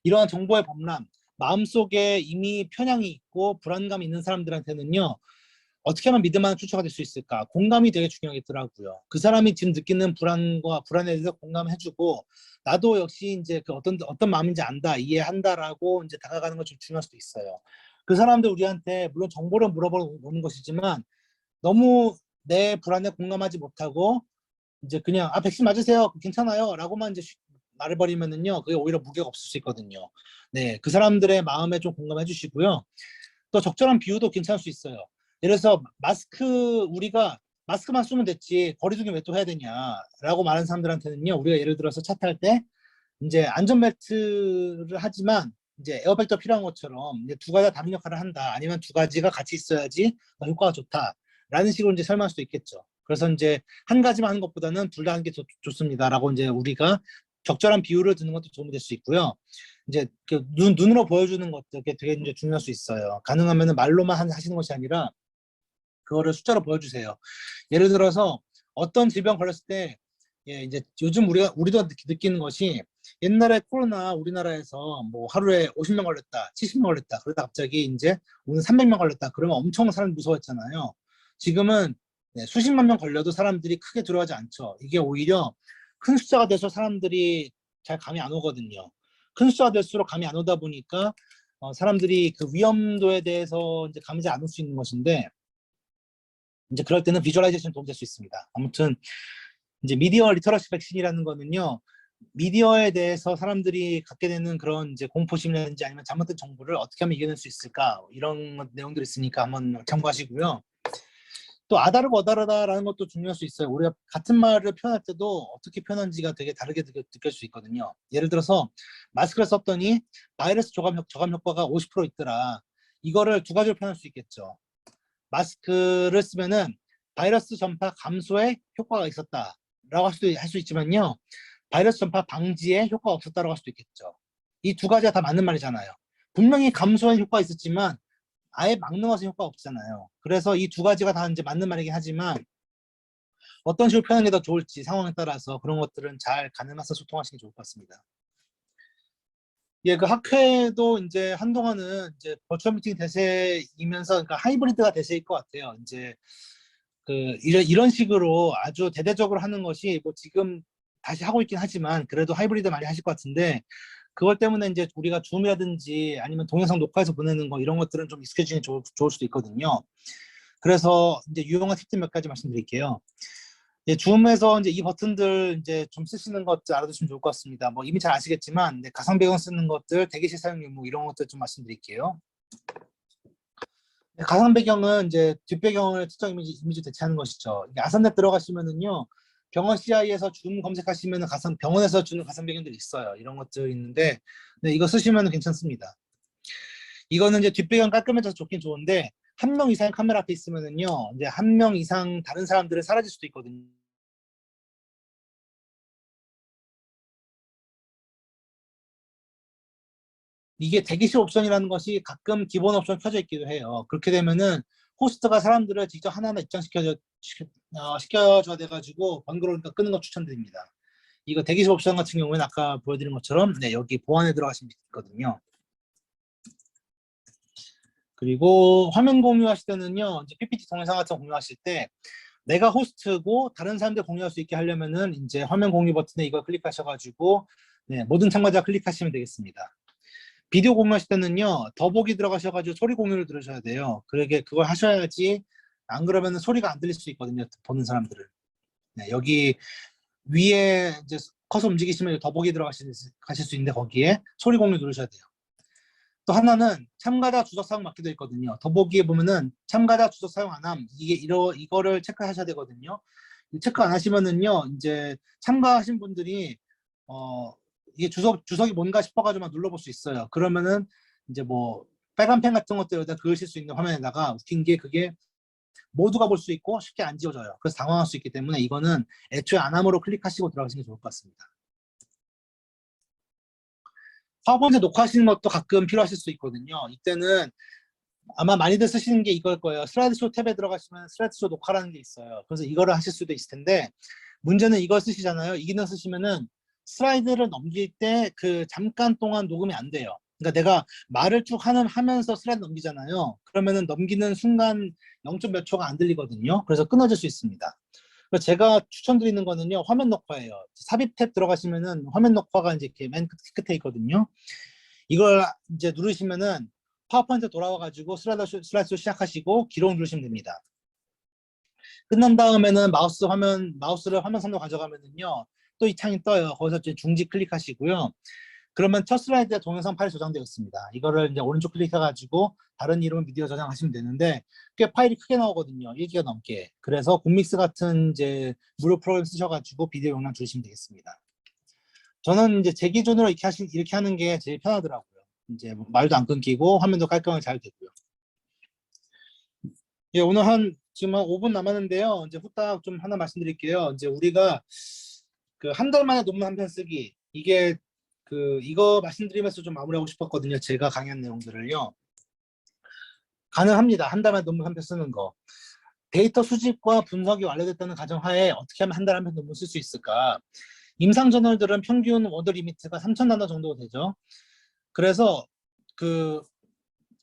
이러한 정보의 범람, 마음속에 이미 편향이 있고 불안감이 있는 사람들한테는요, 어떻게 하면 믿을만한 출처가 될 수 있을까? 공감이 되게 중요하겠더라고요. 그 사람이 지금 느끼는 불안과 불안에 대해서 공감해주고 나도 역시 이제 그 어떤 마음인지 안다, 이해한다라고 이제 다가가는 건 좀 중요할 수도 있어요. 그 사람들 우리한테 물론 정보를 물어보는 것이지만 너무 내 불안에 공감하지 못하고 이제 그냥 백신 맞으세요, 괜찮아요라고만 이제 말해버리면은요, 그게 오히려 무게가 없을 수 있거든요. 네, 그 사람들의 마음에 좀 공감해 주시고요. 또 적절한 비유도 괜찮을 수 있어요. 예를 들어서 우리가 마스크만 쓰면 됐지 거리두기 왜 또 해야 되냐라고 말하는 사람들한테는요, 우리가 예를 들어서 차 탈 때 이제 안전벨트를 하지만 이제 에어백도 필요한 것처럼 이제 두 가지 다 다른 역할을 한다, 아니면 두 가지가 같이 있어야지 효과가 좋다라는 식으로 이제 설명할 수도 있겠죠. 그래서 이제 한 가지만 하는 것보다는 둘 다 하는 게 좋습니다라고 이제 우리가 적절한 비율을 두는 것도 도움이 될 수 있고요. 이제 그 눈으로 보여주는 것도 되게 이제 중요할 수 있어요. 가능하면 말로만 하시는 것이 아니라 그거를 숫자로 보여주세요. 예를 들어서 어떤 질병 걸렸을 때, 예, 이제 요즘 우리도 느끼는 것이, 옛날에 코로나 우리나라에서 뭐 하루에 50명 걸렸다, 70명 걸렸다, 그러다 갑자기 이제 오늘 300명 걸렸다, 그러면 엄청 사람 무서웠잖아요. 지금은 네, 수십만 명 걸려도 사람들이 크게 두려워하지 않죠. 이게 오히려 큰 숫자가 돼서 사람들이 잘 감이 안 오거든요. 큰 숫자가 될수록 감이 안 오다 보니까 사람들이 그 위험도에 대해서 이제 감지 않을 수 있는 것인데, 이제 그럴 때는 비주얼라이제이션 도움이 될 수 있습니다. 아무튼 이제 미디어 리터러시 백신이라는 거는요, 미디어에 대해서 사람들이 갖게 되는 그런 이제 공포심이라든지 아니면 잘못된 정보를 어떻게 하면 이겨낼 수 있을까, 이런 내용들이 있으니까 한번 참고하시고요. 또 아다르고 어다르다라는 것도 중요할 수 있어요. 우리가 같은 말을 표현할 때도 어떻게 표현하는지가 되게 다르게 느낄 수 있거든요. 예를 들어서 마스크를 썼더니 바이러스 저감 효과가 50% 있더라. 이거를 두 가지로 표현할 수 있겠죠. 마스크를 쓰면은 바이러스 전파 감소에 효과가 있었다라고 할 수 있지만요, 바이러스 전파 방지에 효과가 없었다라고 할 수도 있겠죠. 이 두 가지가 다 맞는 말이잖아요. 분명히 감소에 효과가 있었지만 아예 막는 것은 효과가 없잖아요. 그래서 이 두 가지가 다 이제 맞는 말이긴 하지만 어떤 식으로 표현하는 게 더 좋을지 상황에 따라서 그런 것들은 잘 가늠해서 소통하시는 게 좋을 것 같습니다. 예, 그 학회도 이제 한동안은 이제 버추얼 미팅 대세이면서, 그러니까 하이브리드가 대세일 것 같아요. 이제 그 이런 식으로 아주 대대적으로 하는 것이 뭐 지금 다시 하고 있긴 하지만 그래도 하이브리드 많이 하실 것 같은데, 그것 때문에 이제 우리가 줌이라든지 아니면 동영상 녹화해서 보내는 거, 이런 것들은 좀 익숙해지는 좋을 수도 있거든요. 그래서 이제 유용한 팁들 몇 가지 말씀드릴게요. 예, 줌에서 이제 이 버튼들 이제 좀 쓰시는 것들 알아두시면 좋을 것 같습니다. 뭐 이미 잘 아시겠지만, 네, 가상 배경 쓰는 것들, 대기실 사용 유무, 이런 것들 좀 말씀드릴게요. 네, 가상 배경은 이제 뒷배경을 특정 이미지 대체하는 것이죠. 이게 아산넷 들어가시면은요, 병원 CI에서 줌 검색하시면은 병원에서 주는 가상 배경들이 있어요. 이런 것들 있는데, 네, 이거 쓰시면 괜찮습니다. 이거는 이제 뒷배경 깔끔해져서 좋긴 좋은데, 한 명 이상 카메라 앞에 있으면은요, 이제 한 명 이상 다른 사람들은 사라질 수도 있거든요. 이게 대기실 옵션이라는 것이 가끔 기본 옵션 켜져 있기도 해요. 그렇게 되면은 호스트가 사람들을 직접 하나하나 시켜줘야 돼가지고 번거로우니까 끄는 거 추천드립니다. 이거 대기실 옵션 같은 경우에는 아까 보여드린 것처럼, 네, 여기 보안에 들어가시면 있거든요. 그리고 화면 공유하실 때는요, 이제 PPT 동영상 같은 거 공유하실 때 내가 호스트고 다른 사람들 공유할 수 있게 하려면은 이제 화면 공유 버튼에 이걸 클릭하셔가지고, 네, 모든 참가자 클릭하시면 되겠습니다. 비디오 공유하실 때는요, 더보기 들어가셔가지고 소리 공유를 들으셔야 돼요. 그걸 하셔야지, 안 그러면 소리가 안 들릴 수 있거든요, 보는 사람들은. 네, 여기 위에 이제 커서 움직이시면 더보기 들어가실 수 있는데, 거기에 소리 공유 누르셔야 돼요. 또 하나는 참가자 주석 사용 맡기도 있거든요. 더보기에 보면은 참가자 주석 사용 안 함, 이거를 체크하셔야 되거든요. 체크 안 하시면은요, 이제 참가하신 분들이 이게 주석이 뭔가 싶어가지고만 눌러볼 수 있어요. 그러면은 이제 뭐 빨간 펜 같은 것들에다 그으실 수 있는 화면에다가, 웃긴 게 그게 모두가 볼 수 있고 쉽게 안 지워져요. 그래서 당황할 수 있기 때문에 이거는 애초에 안 함으로 클릭하시고 들어가시는 게 좋을 것 같습니다. 파워포인트 녹화하시는 것도 가끔 필요하실 수 있거든요. 이때는 아마 많이들 쓰시는 게 이걸 거예요. 슬라이드쇼 탭에 들어가시면 슬라이드쇼 녹화라는 게 있어요. 그래서 이거를 하실 수도 있을 텐데, 문제는 이걸 쓰시잖아요. 이 기능 쓰시면은 슬라이드를 넘길 때 그 잠깐 동안 녹음이 안 돼요. 그러니까 내가 말을 쭉 하면서 슬라이드 넘기잖아요. 그러면은 넘기는 순간 0. 몇 초가 안 들리거든요. 그래서 끊어질 수 있습니다. 그래서 제가 추천드리는 거는요, 화면 녹화예요. 삽입 탭 들어가시면은 화면 녹화가 이제 이렇게 맨 끝에 있거든요. 이걸 이제 누르시면은 파워포인트 돌아와가지고 슬라이드 시작하시고 기록 누르시면 됩니다. 끝난 다음에는 마우스를 화면 선으로 가져가면은요, 또 이 창이 떠요. 거기서 이제 중지 클릭하시고요. 그러면 첫 슬라이드에 동영상 파일이 저장되어 있습니다. 이거를 이제 오른쪽 클릭해가지고 다른 이름 비디오 저장하시면 되는데 꽤 파일이 크게 나오거든요. 1기가 넘게. 그래서 굿믹스 같은 이제 무료 프로그램 쓰셔가지고 비디오 용량 줄이시면 되겠습니다. 저는 이제 제 기준으로 이렇게 하는 게 제일 편하더라고요. 이제 뭐 말도 안 끊기고 화면도 깔끔하게 잘 되고요. 예, 오늘 지금 한 5분 남았는데요. 이제 후딱 좀 하나 말씀드릴게요. 이제 우리가 그 한 달 만에 논문 한 편 쓰기, 이거 말씀드리면서 좀 마무리하고 싶었거든요. 제가 강의한 내용들을요. 가능합니다. 한 달 만에 논문 한 편 쓰는 거. 데이터 수집과 분석이 완료됐다는 가정하에 어떻게 하면 한 달에 한 편 논문 쓸 수 있을까? 임상 저널들은 평균 워드 리미트가 3,000단어 정도 되죠. 그래서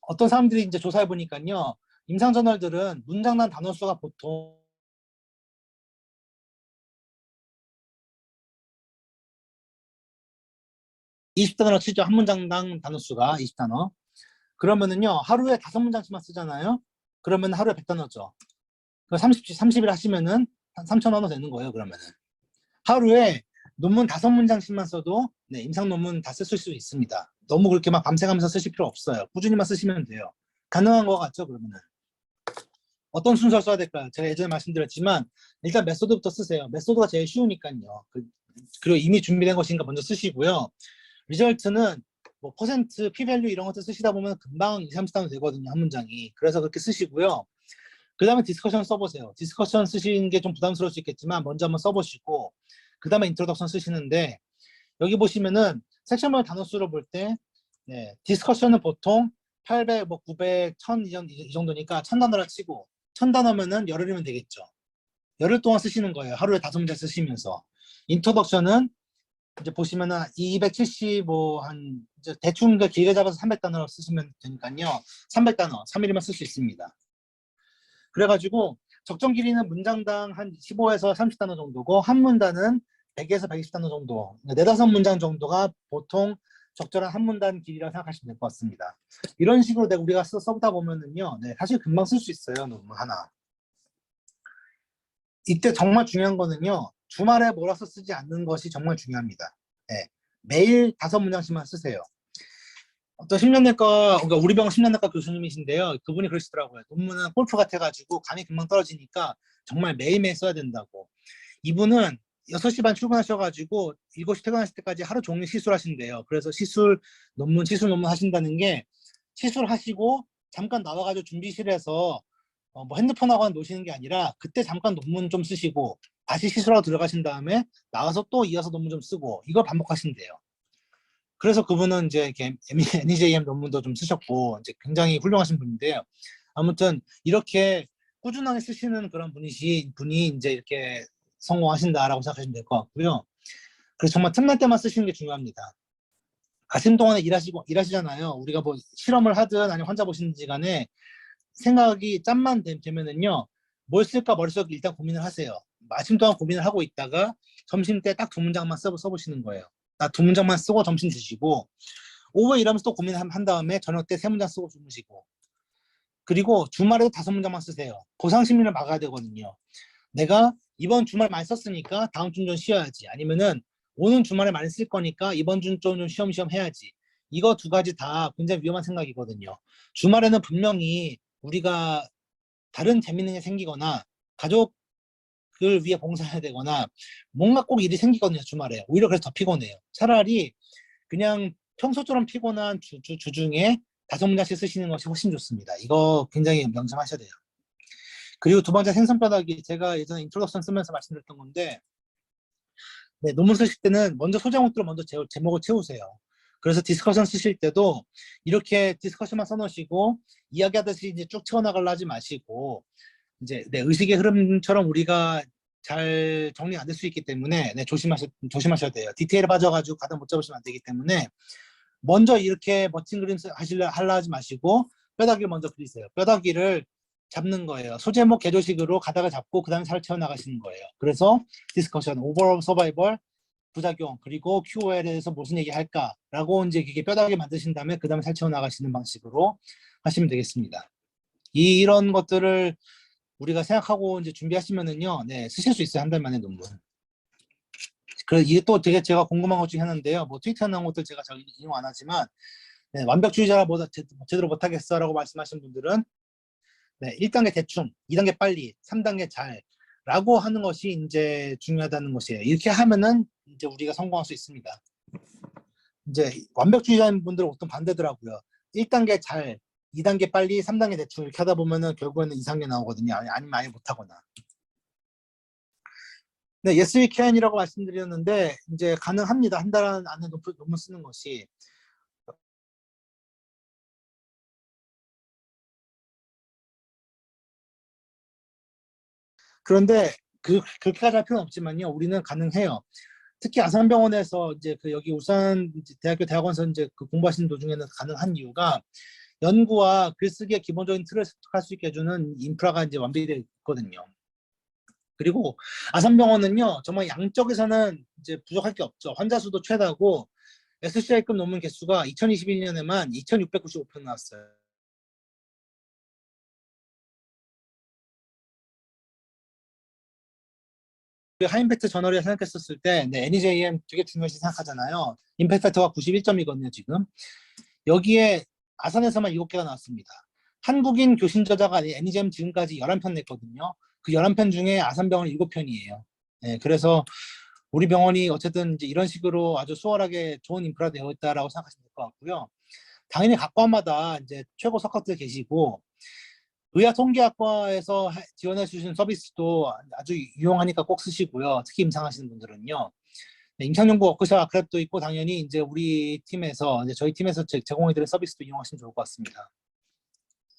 어떤 사람들이 이제 조사해 보니까요. 임상 저널들은 문장당 단어 수가 보통 20단어 치죠. 한 문장당 단어 수가 20단어. 그러면은요, 하루에 5문장씩만 쓰잖아요. 그러면 하루에 100단어죠. 30일 하시면은 한 3,000단어 되는 거예요, 그러면은. 하루에 논문 5문장씩만 써도, 네, 임상 논문 다 쓸 수 있습니다. 너무 그렇게 막 밤새가면서 쓰실 필요 없어요. 꾸준히만 쓰시면 돼요. 가능한 것 같죠, 그러면은. 어떤 순서를 써야 될까요? 제가 예전에 말씀드렸지만, 일단 메소드부터 쓰세요. 메소드가 제일 쉬우니까요. 그리고 이미 준비된 것인가 먼저 쓰시고요. 리절트는 뭐 퍼센트, p-value 이런 것들 쓰시다 보면 금방 2, 30단어 되거든요. 한 문장이. 그래서 그렇게 쓰시고요. 그 다음에 디스커션 써보세요. 디스커션 쓰시는 게 좀 부담스러울 수 있겠지만 먼저 한번 써보시고 그 다음에 인트로덕션 쓰시는데 여기 보시면은 섹션별 단어 수를 볼 때 네, 디스커션은 보통 800, 뭐 900, 1000 이 정도니까 1000단어를 치고 1000단어면은 열흘이면 되겠죠. 열흘 동안 쓰시는 거예요. 하루에 5문장 쓰시면서. 인트로덕션은 이제 보시면은 270, 이제 대충 길게 잡아서 300단어 쓰시면 되니까요. 300단어, 3일이면 쓸 수 있습니다. 그래가지고 적정 길이는 문장당 한 15에서 30단어 정도고 한 문단은 100에서 120단어 정도, 4-5문장 정도가 보통 적절한 한 문단 길이라고 생각하시면 될 것 같습니다. 이런 식으로 우리가 써보다 보면은요, 네, 사실 금방 쓸 수 있어요, 논문 하나. 이때 정말 중요한 거는요, 주말에 몰아서 쓰지 않는 것이 정말 중요합니다. 네, 매일 5문장씩만 쓰세요. 어떤 심리학과, 그러니까 우리 병원 심리학과 교수님이신데요. 그분이 그러시더라고요. 논문은 골프 같아가지고 감이 금방 떨어지니까 정말 매일매일 써야 된다고. 이분은 6시 반 출근하셔가지고 7시 퇴근하실 때까지 하루 종일 시술하신대요. 그래서 시술 논문 하신다는 게 시술하시고 잠깐 나와가지고 준비실에서 뭐 핸드폰하고 놓으시는 게 아니라 그때 잠깐 논문 좀 쓰시고 다시 시술하고 들어가신 다음에 나와서 또 이어서 논문 좀 쓰고 이걸 반복하신대요. 그래서 그분은 이제 이렇게 NEJM 논문도 좀 쓰셨고 이제 굉장히 훌륭하신 분인데요. 아무튼 이렇게 꾸준하게 쓰시는 그런 분이 이제 이렇게 성공하신다라고 생각하시면 될 것 같고요. 그래서 정말 틈날 때만 쓰시는 게 중요합니다. 가신 동안에 일하시잖아요. 우리가 뭐 실험을 하든 아니면 환자 보시는지 간에 생각이 짬만 되면은요, 뭘 쓸까 머릿속에 일단 고민을 하세요. 아침 동안 고민을 하고 있다가 점심 때 딱 2문장만 써보시는 거예요. 딱 2문장만 쓰고 점심 드시고 오후에 일하면서 또 고민한 다음에 저녁 때 3문장 쓰고 주무시고 그리고 주말에도 5문장만 쓰세요. 보상심리를 막아야 되거든요. 내가 이번 주말 많이 썼으니까 다음 주는 좀 쉬어야지. 아니면은 오는 주말에 많이 쓸 거니까 이번 주는 좀 쉬엄쉬엄 해야지. 이거 2가지 다 굉장히 위험한 생각이거든요. 주말에는 분명히 우리가 다른 재밌는 게 생기거나 가족을 위해 봉사해야 되거나 뭔가 꼭 일이 생기거든요. 주말에. 오히려 그래서 더 피곤해요. 차라리 그냥 평소처럼 피곤한 주중에 5문장씩 쓰시는 것이 훨씬 좋습니다. 이거 굉장히 명심하셔야 돼요. 그리고 2번째 생선뼈다귀, 제가 예전에 인트로덕션 쓰면서 말씀드렸던 건데 네, 논문 쓰실 때는 먼저 소제목들을 먼저 제목을 채우세요. 그래서 디스커션 쓰실 때도 이렇게 디스커션만 써놓으시고 이야기하듯이 이제 쭉 채워나가려 하지 마시고 이제 네, 의식의 흐름처럼 우리가 잘 정리 안 될 수 있기 때문에 네, 조심하셔야 돼요. 디테일에 빠져가지고 가다 못 잡으시면 안 되기 때문에 먼저 이렇게 멋진 그림 하려 하지 마시고 뼈다귀를 먼저 그리세요. 뼈다귀를 잡는 거예요. 소제목 개조식으로 가다가 잡고 그 다음에 살 채워 나가시는 거예요. 그래서 디스커션, 오버올 서바이벌, 부작용, 그리고 QOL에 대해서 무슨 얘기 할까라고 이제 이게 뼈다귀 만드신 다음에 그 다음에 살 채워 나가시는 방식으로 하시면 되겠습니다. 이런 것들을 우리가 생각하고 이제 준비하시면은요, 네, 쓰실 수 있어요. 한 달 만에 논문. 이게 또 되게 제가 궁금한 것 중에 하나인데요. 뭐 트위터에 나온 것들 제가 인용 안 하지만, 네, 완벽주의자보다 제대로 못하겠어라고 말씀하신 분들은, 네, 1단계 대충, 2단계 빨리, 3단계 잘라고 하는 것이 이제 중요하다는 것이에요. 이렇게 하면은 이제 우리가 성공할 수 있습니다. 이제 완벽주의자인 분들은 보통 반대더라고요. 1단계 잘, 2단계 빨리, 3단계 대충 이렇게 하다 보면은 결국에는 이상하게 나오거든요. 아니면 아예 못하거나. 네, yes we can이라고 말씀드렸는데 이제 가능합니다. 한 달 안에 논문 쓰는 것이. 그런데 그렇게까지 할 필요는 없지만요. 우리는 가능해요. 특히 아산병원에서 이제 여기 울산 대학교 대학원에서 이제 공부하시는 도중에는 가능한 이유가 연구와 글쓰기의 기본적인 틀을 습득할 수 있게 해주는 인프라가 이제 완비되어 있거든요. 그리고 아산병원은요, 정말 양적에서는 이제 부족할 게 없죠. 환자 수도 최다고 SCI급 논문 개수가 2021년에만 2,695편 나왔어요. 하임팩트 저널에 생각했었을 때, 네, NEJM 되게 중요시 생각하잖아요. 임팩트 팩터가 91점이거든요, 지금. 여기에 아산에서만 7개가 나왔습니다. 한국인 교신 저자가 NEJM 지금까지 11편 냈거든요. 그 11편 중에 아산병원 7편이에요. 네, 그래서 우리 병원이 어쨌든 이제 이런 식으로 아주 수월하게 좋은 인프라 되어 있다라고 생각하시면 될 것 같고요. 당연히 각과마다 이제 최고 석학들 계시고, 의학통계학과에서 지원해 주신 서비스도 아주 유용하니까 꼭 쓰시고요. 특히 임상하시는 분들은요. 네, 임상연구 워크숍 아크랩도 있고 당연히 이제 우리 팀에서 이제 저희 팀에서 제공해드린 서비스도 이용하시면 좋을 것 같습니다.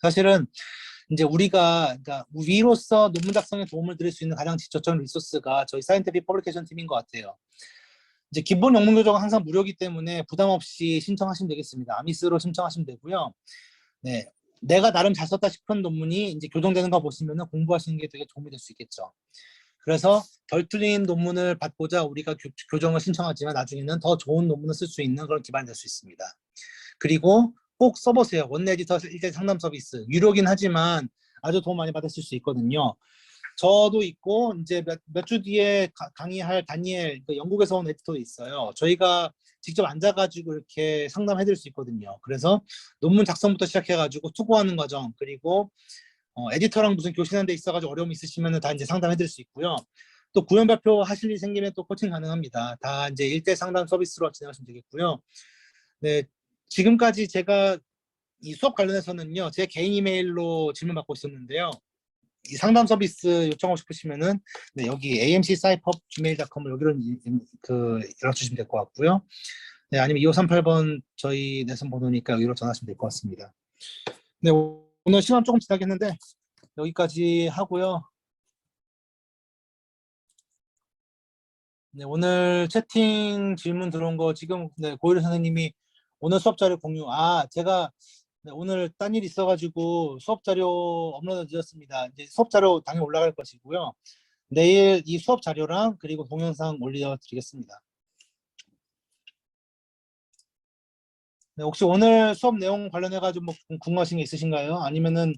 사실은 이제 우리가 그러니까 위로서 논문 작성에 도움을 드릴 수 있는 가장 직접적인 리소스가 저희 사이언티픽 퍼블리케이션 팀인 것 같아요. 이제 기본 논문 교정은 항상 무료이기 때문에 부담 없이 신청하시면 되겠습니다. 아미스로 신청하시면 되고요. 네, 내가 나름 잘 썼다 싶은 논문이 이제 교정되는 거 보시면 공부하시는 게 되게 도움이 될 수 있겠죠. 그래서 덜 틀린 논문을 받고자 우리가 교정을 신청하지만 나중에는 더 좋은 논문을 쓸 수 있는 그런 기반이 될 수 있습니다. 그리고 꼭 써보세요. 원내 에디터 1대 상담 서비스. 유료긴 하지만 아주 도움 많이 받으실 수 있거든요. 저도 있고 이제 몇 주 뒤에 강의할 다니엘, 영국에서 온 에디터도 있어요. 저희가 직접 앉아가지고 이렇게 상담해드릴 수 있거든요. 그래서 논문 작성부터 시작해가지고 투고하는 과정, 그리고 에디터랑 무슨 교신하는 데 있어가지고 어려움이 있으시면 다 이제 상담해드릴 수 있고요. 또 구연 발표 하실 일 생기면 또 코칭 가능합니다. 다 이제 1대 상담 서비스로 진행하시면 되겠고요. 네, 지금까지 제가 이 수업 관련해서는요, 제 개인 이메일로 질문 받고 있었는데요. 이 상담 서비스 요청하고 싶으시면은 네, 여기 amcsaipub@gmail.com을 여기로 연락 주시면 될 것 같고요. 네, 아니면 2538번 저희 내선 번호니까 여기로 전화하시면 될 것 같습니다. 네, 오늘 시간 조금 지나긴 했는데 여기까지 하고요. 네, 오늘 채팅 질문 들어온 거 지금 네, 고일우 선생님이 오늘 수업 자료 공유. 제가 네, 오늘 딴 일 있어가지고 수업 자료 업로드 드렸습니다. 이제 수업 자료 당연히 올라갈 것이고요. 내일 이 수업 자료랑 그리고 동영상 올려드리겠습니다. 네, 혹시 오늘 수업 내용 관련해가지고 뭐 궁금하신 게 있으신가요? 아니면은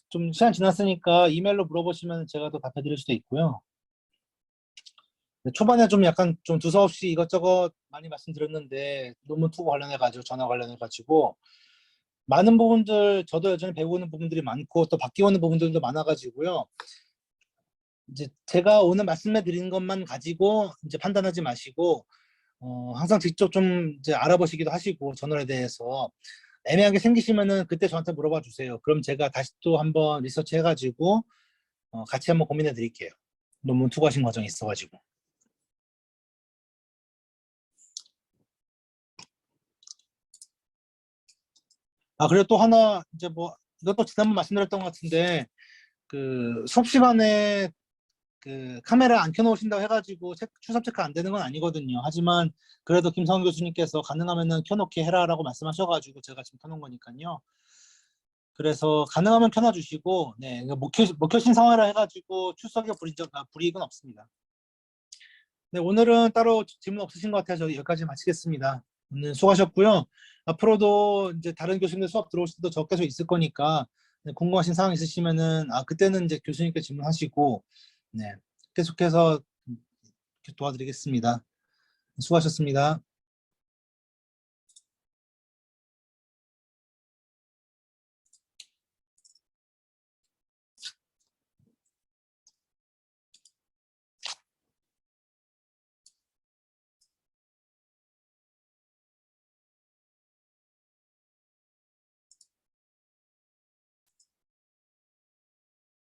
좀 시간 지났으니까 이메일로 물어보시면 제가 또 답해드릴 수도 있고요. 네, 초반에 좀 약간 좀 두서없이 이것저것 많이 말씀드렸는데 논문 투고 관련해가지고 전화 관련해가지고 많은 부분들 저도 여전히 배우고 있는 부분들이 많고 또 바뀌어 오는 부분들도 많아가지고요. 이제 제가 오늘 말씀해 드린 것만 가지고 이제 판단하지 마시고 항상 직접 좀 이제 알아보시기도 하시고 저널에 대해서 애매하게 생기시면은 그때 저한테 물어봐 주세요. 그럼 제가 다시 또 한번 리서치 해가지고 같이 한번 고민해 드릴게요. 논문 투고하신 과정이 있어가지고. 그리고 또 하나 이제 뭐 이것도 지난번 말씀드렸던 것 같은데 그 수업 시간에 그 카메라 안 켜놓으신다고 해가지고 출석 체크 안 되는 건 아니거든요. 하지만 그래도 김성훈 교수님께서 가능하면은 켜놓게 해라라고 말씀하셔가지고 제가 지금 켜놓은 거니까요. 그래서 가능하면 켜놔주시고, 네, 목표 신청하라 해가지고 출석에 불이익은 없습니다. 네, 오늘은 따로 질문 없으신 것 같아요. 저희 여기까지 마치겠습니다. 오늘 수고하셨고요. 앞으로도 이제 다른 교수님들 수업 들어올 수도 저 계속 있을 거니까 네, 궁금하신 사항 있으시면은 그때는 이제 교수님께 질문하시고 네, 계속해서 도와드리겠습니다. 수고하셨습니다.